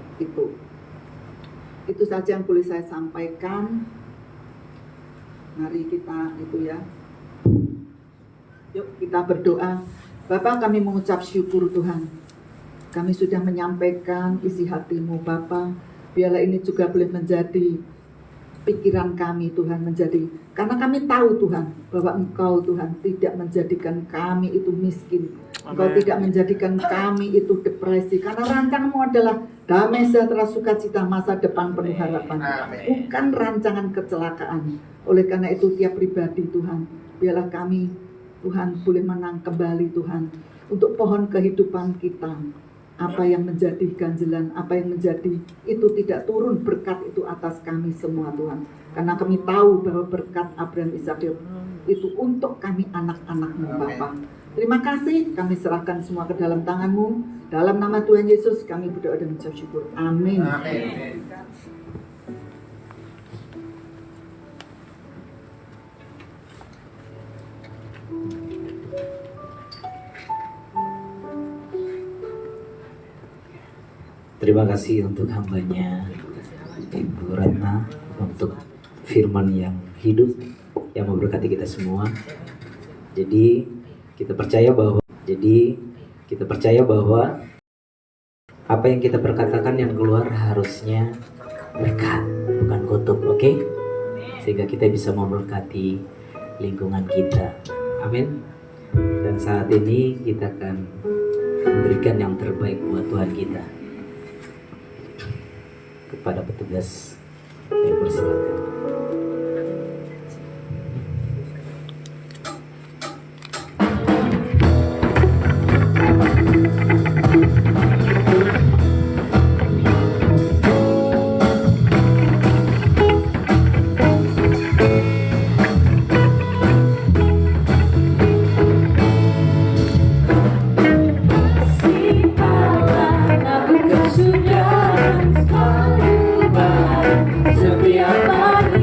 [SPEAKER 3] Itu saja yang boleh saya sampaikan. Mari kita itu ya, yuk kita berdoa. Bapa, kami mengucap syukur Tuhan, kami sudah menyampaikan isi hatimu Bapa. Biarlah ini juga boleh menjadi pikiran kami Tuhan, menjadi, karena kami tahu Tuhan bahwa Engkau Tuhan tidak menjadikan kami itu miskin. Engkau tidak menjadikan kami itu depresi, karena rancangan-Mu adalah damai sejahtera sukacita masa depan penuh harapan, bukan rancangan kecelakaan. Oleh karena itu tiap pribadi Tuhan, biarlah kami Tuhan boleh menang kembali Tuhan untuk pohon kehidupan kita. Apa yang menjadi ganjelan, apa yang menjadi itu tidak turun berkat itu atas kami semua Tuhan. Karena kami tahu bahwa berkat Abraham, Ishak, itu untuk kami anak-anak-Mu Bapa. Terima kasih, kami serahkan semua ke dalam tangan-Mu. Dalam nama Tuhan Yesus kami berdoa dan mengucap syukur. Amin.
[SPEAKER 2] Amin.
[SPEAKER 1] Terima kasih untuk hambanya Ibu Ratna untuk firman yang hidup yang memberkati kita semua. Jadi kita percaya bahwa apa yang kita perkatakan yang keluar harusnya berkat, bukan kutuk, oke? Sehingga kita bisa memberkati lingkungan kita. Amin. Dan saat ini kita akan memberikan yang terbaik buat Tuhan kita. Kepada petugas yang bersilakan.
[SPEAKER 4] Setiap hari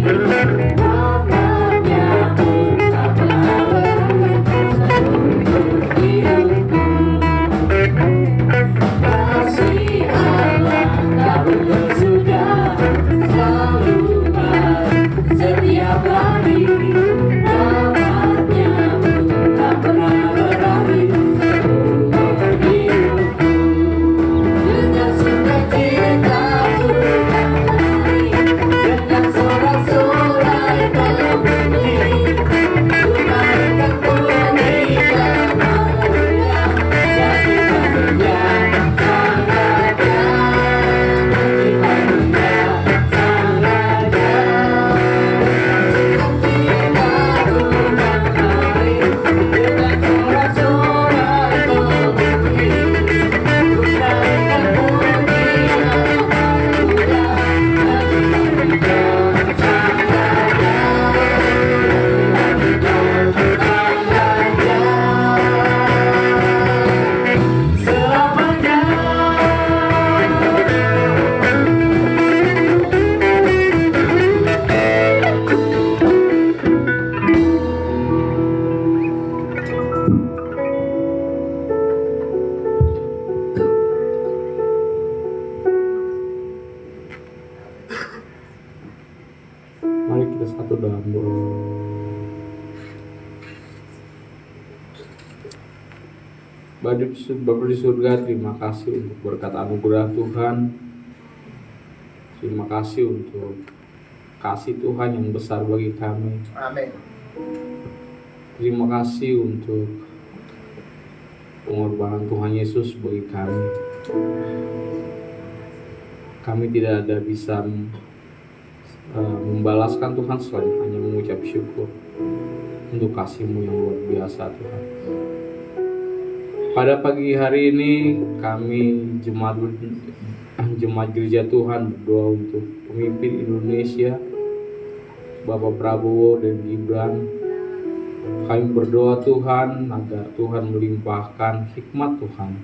[SPEAKER 5] Bapa di surga, terima kasih untuk berkat anugerah Tuhan. Terima kasih untuk kasih Tuhan yang besar bagi kami.
[SPEAKER 2] Amin.
[SPEAKER 5] Terima kasih untuk pengorbanan Tuhan Yesus bagi kami. Kami tidak ada bisa membalaskan Tuhan selain hanya mengucap syukur untuk kasih-Mu yang luar biasa Tuhan. Pada pagi hari ini kami jemaat gereja Tuhan berdoa untuk pemimpin Indonesia, Bapak Prabowo dan Gibran. Kami berdoa Tuhan agar Tuhan melimpahkan hikmat Tuhan,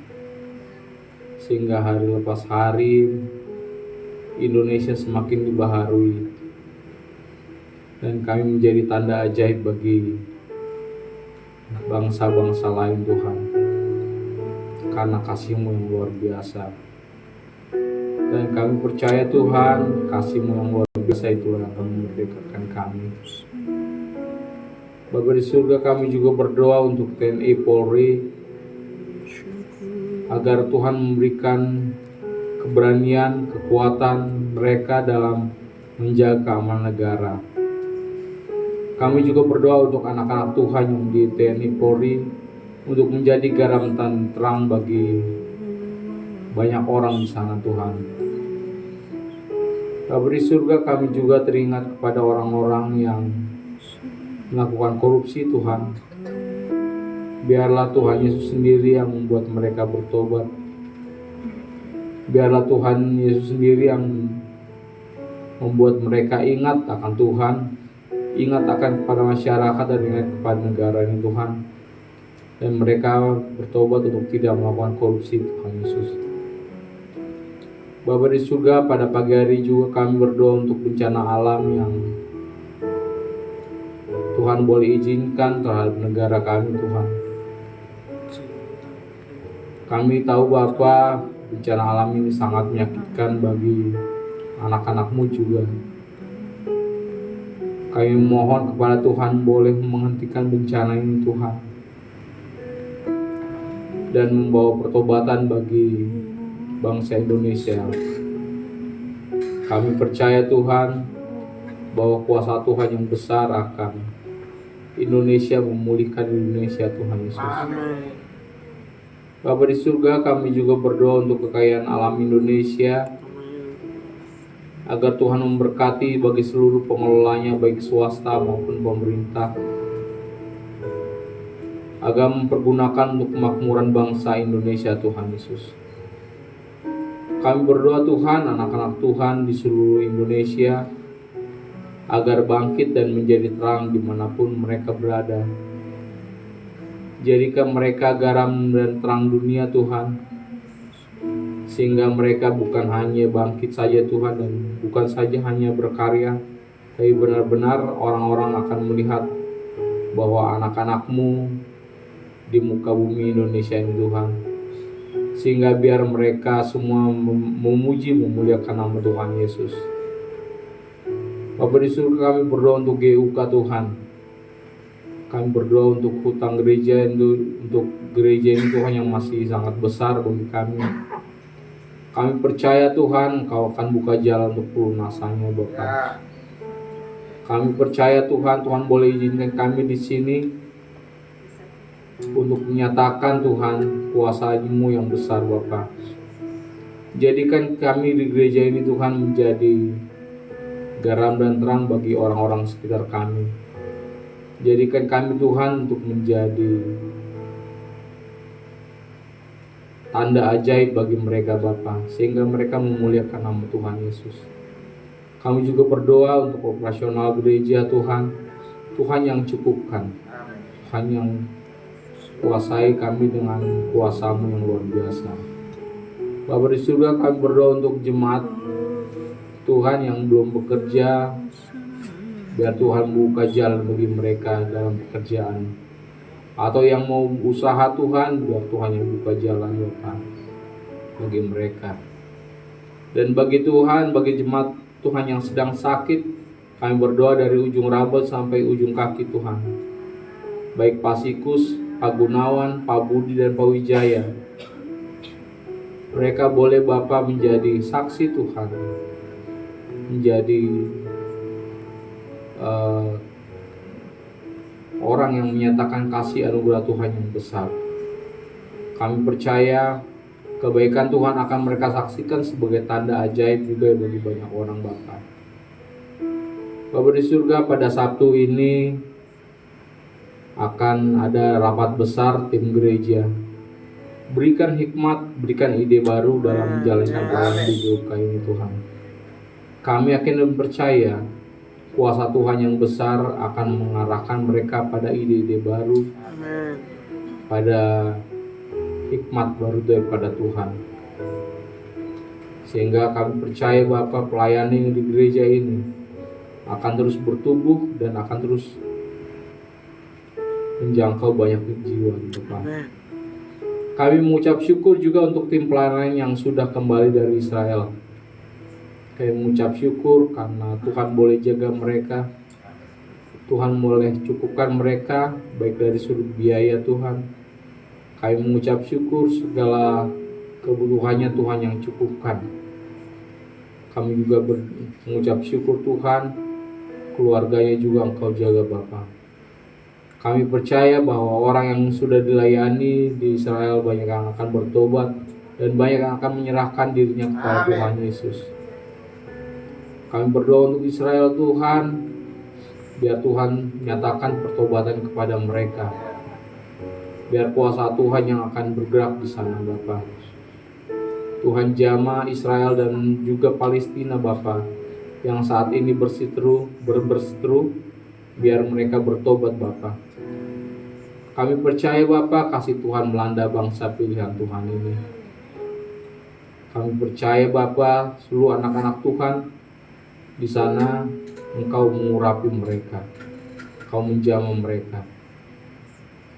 [SPEAKER 5] sehingga hari lepas hari Indonesia semakin dibaharui dan kami menjadi tanda ajaib bagi bangsa-bangsa lain Tuhan, karena kasih-Mu yang luar biasa. Dan kami percaya Tuhan, kasih-Mu yang luar biasa itu yang akan memerdekakan kami. Bapa di surga, kami juga berdoa untuk TNI Polri, agar Tuhan memberikan keberanian, kekuatan mereka dalam menjaga keamanan negara. Kami juga berdoa untuk anak-anak Tuhan yang di TNI Polri, untuk menjadi garam dan terang bagi banyak orang di sana Tuhan. Bapa di surga, kami juga teringat kepada orang-orang yang melakukan korupsi Tuhan. Biarlah Tuhan Yesus sendiri yang membuat mereka bertobat. Biarlah Tuhan Yesus sendiri yang membuat mereka ingat akan Tuhan, ingat akan kepada masyarakat dan ingat kepada negara ini Tuhan. Dan mereka bertobat untuk tidak melakukan korupsi Tuhan Yesus. Bapa di surga, pada pagi hari juga kami berdoa untuk bencana alam yang Tuhan boleh izinkan terhadap negara kami Tuhan. Kami tahu Bapa, bencana alam ini sangat menyakitkan bagi anak-anak-Mu juga. Kami mohon kepada Tuhan boleh menghentikan bencana ini Tuhan, dan membawa pertobatan bagi bangsa Indonesia. Kami percaya Tuhan bahwa kuasa Tuhan yang besar akan Indonesia, memulihkan Indonesia Tuhan Yesus. Bapa di surga, kami juga berdoa untuk kekayaan alam Indonesia, agar Tuhan memberkati bagi seluruh pengelolanya, baik swasta maupun pemerintah, agar mempergunakan untuk kemakmuran bangsa Indonesia Tuhan Yesus. Kami berdoa Tuhan, anak-anak Tuhan di seluruh Indonesia, agar bangkit dan menjadi terang dimanapun mereka berada. Jadikan mereka garam dan terang dunia Tuhan, sehingga mereka bukan hanya bangkit saja Tuhan, dan bukan saja hanya berkarya, tapi benar-benar orang-orang akan melihat bahwa anak-anak-Mu di muka bumi Indonesia ini Tuhan, sehingga biar mereka semua memuji, memuliakan nama Tuhan Yesus. Bapa di surga, kami berdoa untuk GUK Tuhan. Kami berdoa untuk hutang gereja, untuk gereja ini Tuhan yang masih sangat besar bagi kami. Kami percaya Tuhan, Engkau akan buka jalan untuk pelunasannya Bapa. Kami percaya Tuhan, Tuhan boleh izinkan kami di sini untuk menyatakan Tuhan kuasa-Mu yang besar Bapa. Jadikan kami di gereja ini Tuhan menjadi garam dan terang bagi orang-orang sekitar kami. Jadikan kami Tuhan untuk menjadi tanda ajaib bagi mereka Bapa, sehingga mereka memuliakan nama Tuhan Yesus. Kami juga berdoa untuk operasional gereja Tuhan, Tuhan yang cukupkan, Tuhan yang kuasai kami dengan kuasa-Mu yang luar biasa. Bapa di surga, kami berdoa untuk jemaat Tuhan yang belum bekerja, biar Tuhan buka jalan bagi mereka dalam pekerjaan. Atau yang mau usaha Tuhan, biar Tuhan yang buka jalan Tuhan bagi mereka. Dan bagi Tuhan, bagi jemaat Tuhan yang sedang sakit, kami berdoa dari ujung rambut sampai ujung kaki Tuhan, baik pasikus Pak Gunawan, Pak Budi, dan Pak Wijaya. Mereka boleh Bapa menjadi saksi Tuhan, menjadi orang yang menyatakan kasih anugerah Tuhan yang besar. Kami percaya kebaikan Tuhan akan mereka saksikan sebagai tanda ajaib juga bagi banyak orang Bapa. Bapa di surga, pada Sabtu ini akan ada rapat besar tim gereja. Berikan hikmat, berikan ide baru dalam menjalankan pelayanan di GUK ini Tuhan. Kami yakin dan percaya kuasa Tuhan yang besar akan mengarahkan mereka pada ide-ide baru, pada hikmat baru daripada Tuhan. Sehingga kami percaya Bapa, pelayanan di gereja ini akan terus bertumbuh dan akan terus menjangkau banyak jiwa di depan. Kami mengucap syukur juga untuk tim pelayanan yang sudah kembali dari Israel. Kami mengucap syukur karena Tuhan boleh jaga mereka, Tuhan boleh cukupkan mereka baik dari sudut biaya Tuhan. Kami mengucap syukur segala kebutuhannya Tuhan yang cukupkan. Kami juga mengucap syukur Tuhan, keluarganya juga Engkau jaga Bapa. Kami percaya bahwa orang yang sudah dilayani di Israel banyak yang akan bertobat dan banyak yang akan menyerahkan dirinya kepada Tuhan Yesus. Kami berdoa untuk Israel Tuhan, biar Tuhan nyatakan pertobatan kepada mereka. Biar kuasa Tuhan yang akan bergerak di sana Bapa. Tuhan jamah Israel dan juga Palestina Bapa, yang saat ini berseteru, biar mereka bertobat Bapa. Kami percaya Bapa, kasih Tuhan melanda bangsa pilihan Tuhan ini. Kami percaya Bapa, seluruh anak-anak Tuhan di sana Engkau mengurapi mereka, Engkau menjamah mereka.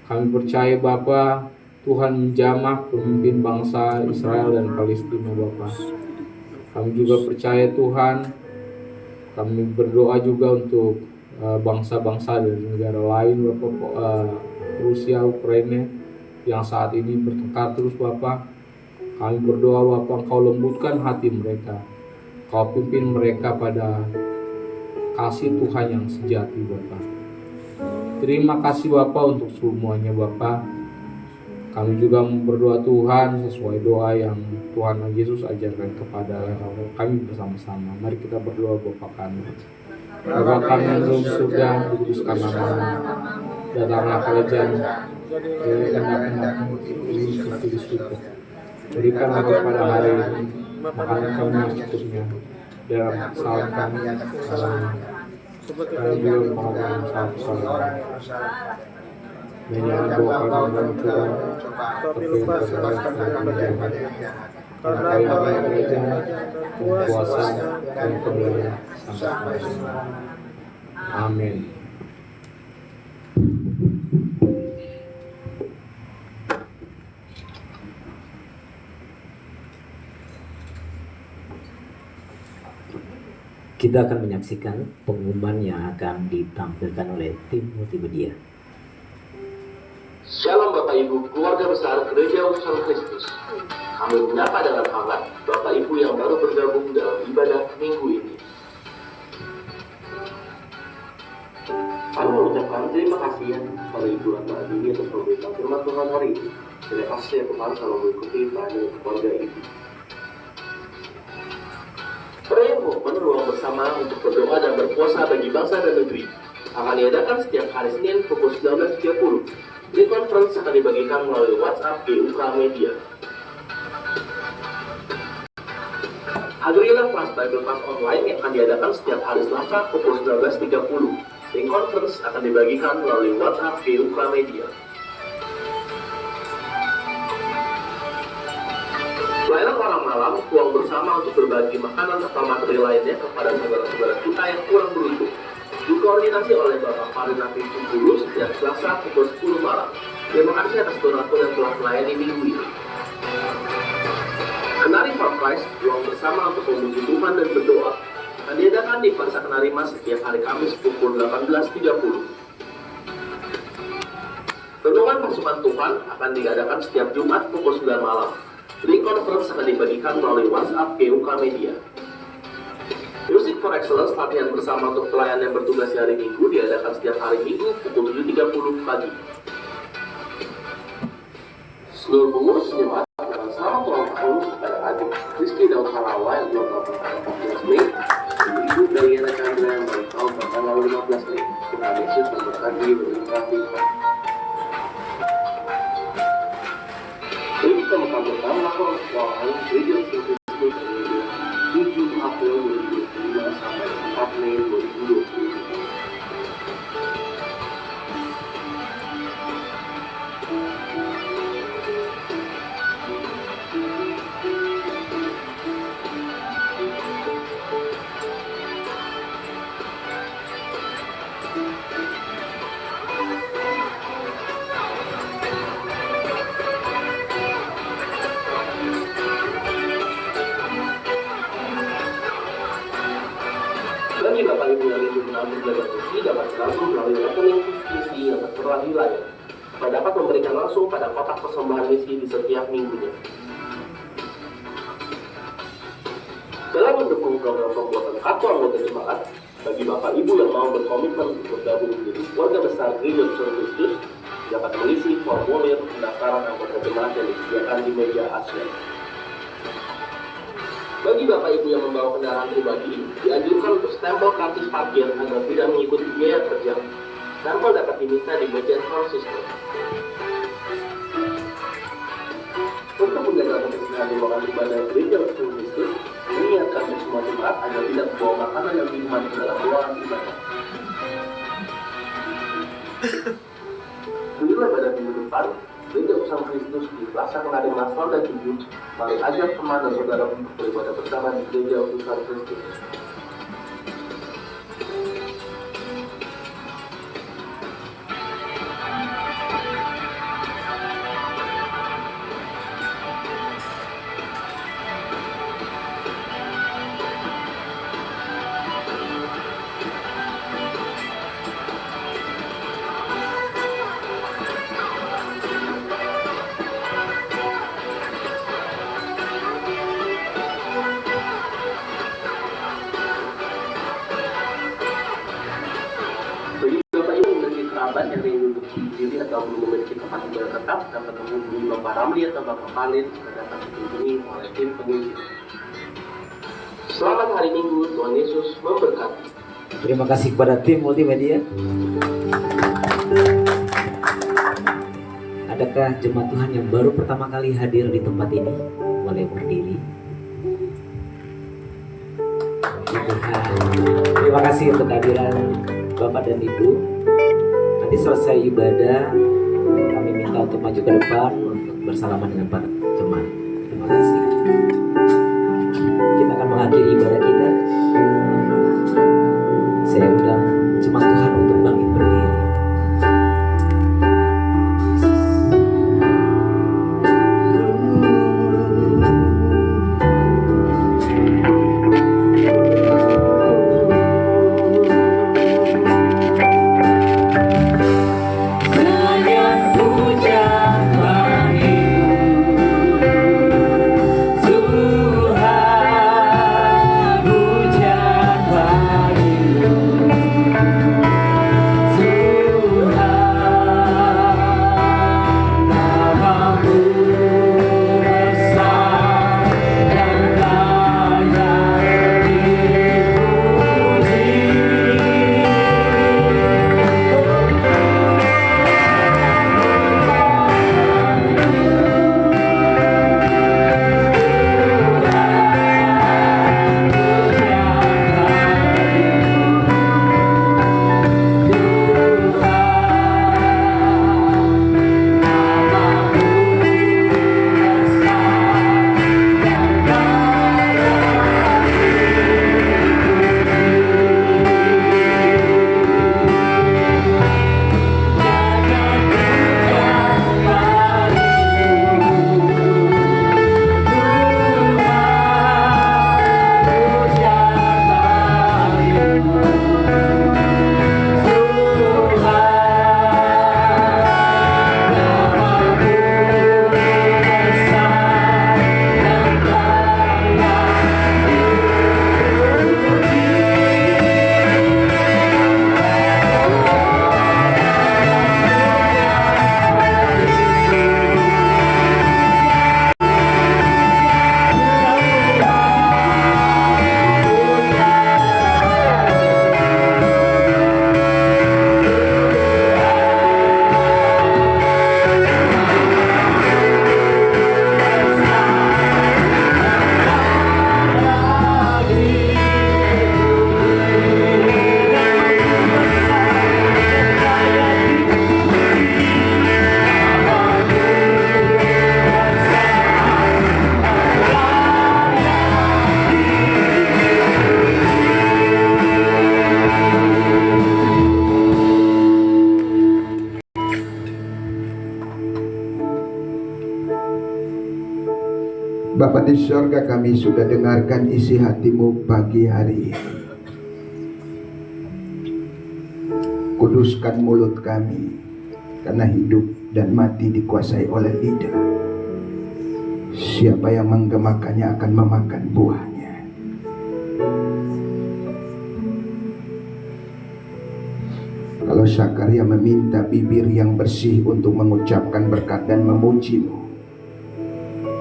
[SPEAKER 5] Kami percaya Bapa, Tuhan menjamah pemimpin bangsa Israel dan Palestina Bapa. Kami juga percaya Tuhan, kami berdoa juga untuk bangsa-bangsa dari negara lain Bapak, Rusia, Ukraina yang saat ini bertengkar terus Bapa. Kami berdoa Bapa, Engkau lembutkan hati mereka, Engkau pimpin mereka pada kasih Tuhan yang sejati Bapa. Terima kasih Bapa untuk semuanya Bapa. Kami juga berdoa Tuhan sesuai doa yang Tuhan Yesus ajarkan kepada kami bersama-sama. Mari kita berdoa Bapa kami. Bapa kami yang dalam surga, dikuduskan nama-Mu. Datanglah kerajaan-Mu, kehendak-Mu seperti di surga. Berikanlah kepada hari ini makanan kami yang secukupnya, dan kesalahan kami yang kami juga mengampuni kesalahan dan jangan bawa kami dalam cobaan, tapi lepaskan kami dari jahat. Karena Engkau yang kerajaan, kuasa, dan kemuliaan sampai selamanya. Amin.
[SPEAKER 1] Kita akan menyaksikan pengumuman yang akan ditampilkan oleh tim multimedia.
[SPEAKER 7] Shalom Bapak Ibu, keluarga besar Gereja Utusan Kristus. Kami menyapa dengan hangat Bapak Ibu yang baru bergabung dalam ibadah minggu ini. Kami mengucapkan terima kasih ya kepada Ibu Ratna Adini atas pemberitaan firman Tuhan hari ini. Terima kasih ya Tuhan selalu mengikuti pelayanan keluarga ini. Prayer Movement ruang bersama untuk berdoa dan berpuasa bagi bangsa dan negeri akan diadakan setiap hari Senin pukul 19.30. Ini conference akan dibagikan melalui WhatsApp GUK Media. Hadirilah kelas Bible Class online yang akan diadakan setiap hari Selasa pukul 19.30. Link conference akan dibagikan melalui WhatsApp GUK Media. Pelayanan orang malam, uang bersama untuk berbagi makanan atau materi lainnya kepada saudara-saudara kita yang kurang beruntung. Dikoordinasi oleh Bapak Farid Nafi Cungkulu setiap Selasa pukul 10 malam. Terima kasih atas donatur yang telah melayani minggu ini. Kenari for Christ, uang bersama untuk memuji Tuhan dan berdoa, akan diadakan di Pasar Kenari Mas setiap hari Kamis pukul 18.30. Renungan pasukan Tuhan akan diadakan setiap Jumat pukul 9 malam. Link conference akan dibagikan melalui WhatsApp GUK Media. Music for Excellence latihan bersama untuk pelayan yang bertugas di hari Minggu diadakan setiap hari Minggu pukul 7.30 pagi. Seluruh pengurus jemaat akan selamat ulang tahun kepada adik Rizky Daud Halawa yang ulang tahun pada 14 Mei, dan Ibu Dayana Chandra yang ulang tahun pada tanggal 15 Mei. Tuhan Yesus memberkati berkati. Jadi kita akan pertama laporan gereja Kristus dari 7 April 2025 sampai 4 Mei 2020. Bagi Bapak Ibu yang ingin menabung dana misi dapat langsung melalui rekening misi yang tertera di layar. Bapak dapat memberikan langsung pada kotak persembahan misi di setiap minggunya. Dalam mendukung program pembuatan kartu anggota jemaat, bagi Bapak Ibu yang mau berkomitmen untuk bergabung menjadi keluarga besar Gereja Besar Kristus, dapat mengisi formulir pendaftaran anggota jemaat yang disediakan di meja ASN. Bagi Bapak Ibu yang membawa kendaraan pribadi, dianjurkan untuk stempel karcis parkir agar tidak mengikuti biaya kerja. Stempel dapat diminta di bagian sound system. Untuk menjaga kebersihan di lokasi ibadah Gereja Besar Kristus, mengingatkan untuk semua jemaat agar tidak membawa makanan yang minuman ke dalam ruangan ibadah. Bila pada minggu depan, Gereja Besar Kristus di Plaza Kelari Masal dan 7, mari ajak teman dan saudara untuk beribadah bersama di Gereja Besar Kristus. Bagi Bapak Ibu yang memiliki kerabat yang ingin untuk berdiri atau belum memiliki tempat tinggal tetap dan bertemu di Bapak Ramli atau Bapak Palin, dapat dikunjungi oleh tim pengungsi. Selamat hari Minggu, Tuhan Yesus memberkati.
[SPEAKER 1] Terima kasih kepada tim multimedia. Adakah jemaat Tuhan yang baru pertama kali hadir di tempat ini? Boleh berdiri. Terima kasih untuk kehadiran Bapak dan Ibu. Nanti selesai ibadah, kami minta untuk maju ke depan untuk bersalaman dengan para jemaat. Terima kasih. Kita akan mengakhiri ibadah kita. Saya undang jemaat Tuhan untuk bangkit berdiri.
[SPEAKER 8] Tuhan
[SPEAKER 2] Bapa di sorga, kami sudah dengarkan isi hatimu pagi hari ini. Kuduskan mulut kami, karena hidup dan mati dikuasai oleh lidah. Siapa yang menggemakannya akan memakan buahnya. Kalau Zakaria meminta bibir yang bersih untuk mengucapkan berkat dan memuji-Mu,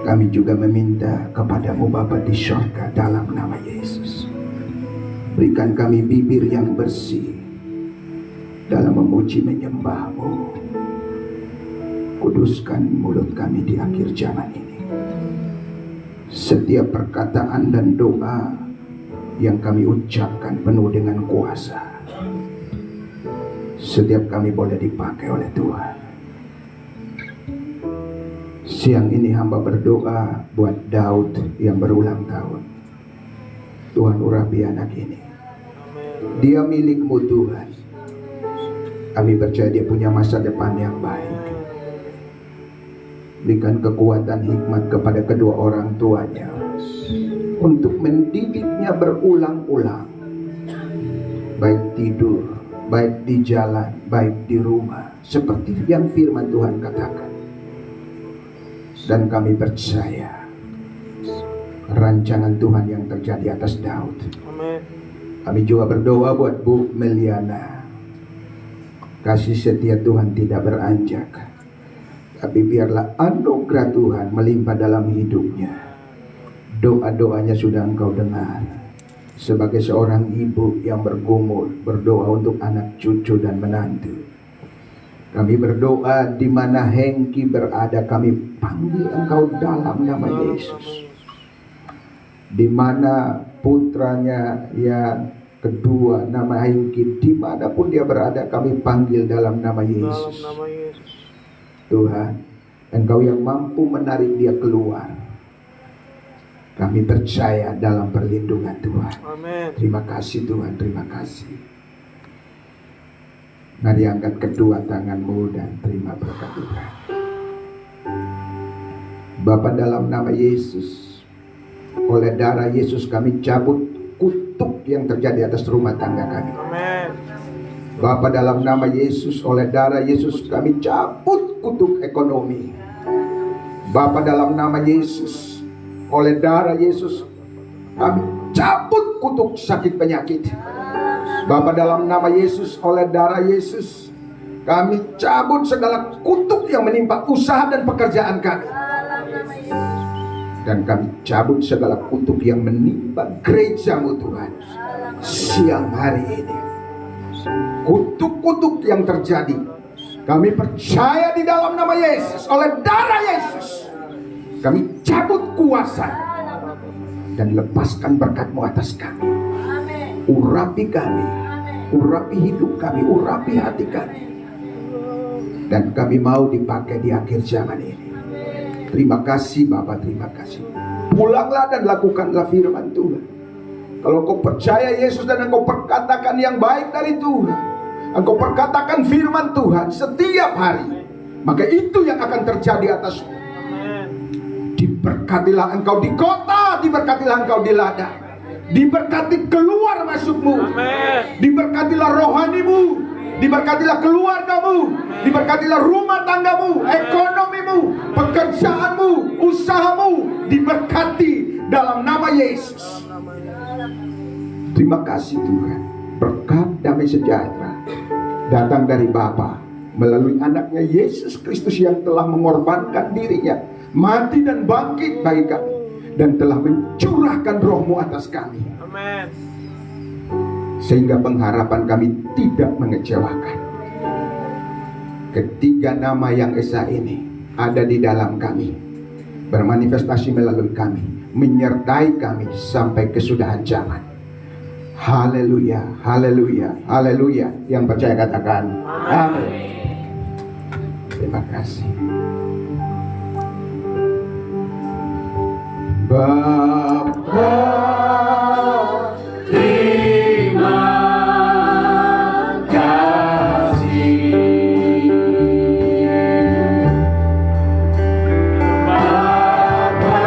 [SPEAKER 2] kami juga meminta kepadamu Bapa di surga dalam nama Yesus. Berikan kami bibir yang bersih dalam memuji menyembah-Mu. Kuduskan mulut kami di akhir zaman ini. Setiap perkataan dan doa yang kami ucapkan penuh dengan kuasa. Setiap kami boleh dipakai oleh Tuhan. Siang ini hamba berdoa buat Daud yang berulang tahun. Tuhan urapi anak ini. Dia milik-Mu Tuhan. Kami percaya dia punya masa depan yang baik. Berikan kekuatan hikmat kepada kedua orang tuanya untuk mendidiknya berulang-ulang. Baik tidur, baik di jalan, baik di rumah, seperti yang firman Tuhan katakan. Dan kami percaya rancangan Tuhan yang terjadi atas Daud. Kami juga berdoa buat Bu Meliana. Kasih setia Tuhan tidak beranjak, tapi biarlah anugerah Tuhan melimpah dalam hidupnya. Doa-doanya sudah Engkau dengar. Sebagai seorang ibu yang bergumul, berdoa untuk anak cucu dan menantu. Kami berdoa di mana Hengki berada, kami panggil Engkau dalam nama Yesus. Di mana putranya yang kedua, nama Hengki, dimanapun dia berada, kami panggil dalam nama Yesus. Tuhan, Engkau yang mampu menarik dia keluar. Kami percaya dalam perlindungan Tuhan.
[SPEAKER 5] Amin.
[SPEAKER 2] Terima kasih Tuhan, terima kasih. Mari angkat kedua tanganmu dan terima berkat Tuhan. Bapa, dalam nama Yesus, oleh darah Yesus kami cabut kutuk yang terjadi atas rumah tangga kami.
[SPEAKER 5] Amin.
[SPEAKER 2] Bapa, dalam nama Yesus, oleh darah Yesus kami cabut kutuk ekonomi. Bapa, dalam nama Yesus, oleh darah Yesus kami cabut kutuk sakit penyakit. Bapa, dalam nama Yesus, oleh darah Yesus kami cabut segala kutuk yang menimpa usaha dan pekerjaan kami. Dan kami cabut segala kutuk yang menimpa gereja-Mu Tuhan. Siang hari ini kutuk-kutuk yang terjadi, kami percaya di dalam nama Yesus, oleh darah Yesus kami cabut kuasa dan lepaskan berkat-Mu atas kami. Urapi kami, urapi hidup kami, urapi hati kami. Dan kami mau dipakai di akhir zaman ini. Terima kasih Bapa, terima kasih. Pulanglah dan lakukanlah firman Tuhan. Kalau kau percaya Yesus dan engkau perkatakan yang baik dari Tuhan, engkau perkatakan firman Tuhan setiap hari, maka itu yang akan terjadi atasmu. Diberkatilah engkau di kota, diberkatilah engkau di ladang, diberkati keluar masukmu.
[SPEAKER 5] Amin.
[SPEAKER 2] Diberkatilah rohanimu, diberkatilah keluargamu, diberkatilah rumah tanggamu, ekonomimu, pekerjaanmu, usahamu, diberkati dalam nama Yesus. Terima kasih Tuhan. Berkat damai sejahtera datang dari Bapa melalui anaknya Yesus Kristus yang telah mengorbankan dirinya, mati dan bangkit bagi kami, dan telah mencurahkan Roh-Mu atas kami.
[SPEAKER 5] Amin.
[SPEAKER 2] Sehingga pengharapan kami tidak mengecewakan. Ketiga nama yang esa ini ada di dalam kami, bermanifestasi melalui kami, menyertai kami sampai kesudahan zaman. Haleluya, haleluya, haleluya. Yang percaya katakan amin. Terima kasih Bapa. Terima kasih Bapa.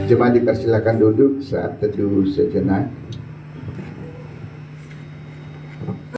[SPEAKER 2] Jemaat dipersilakan duduk saat teduh sejenak.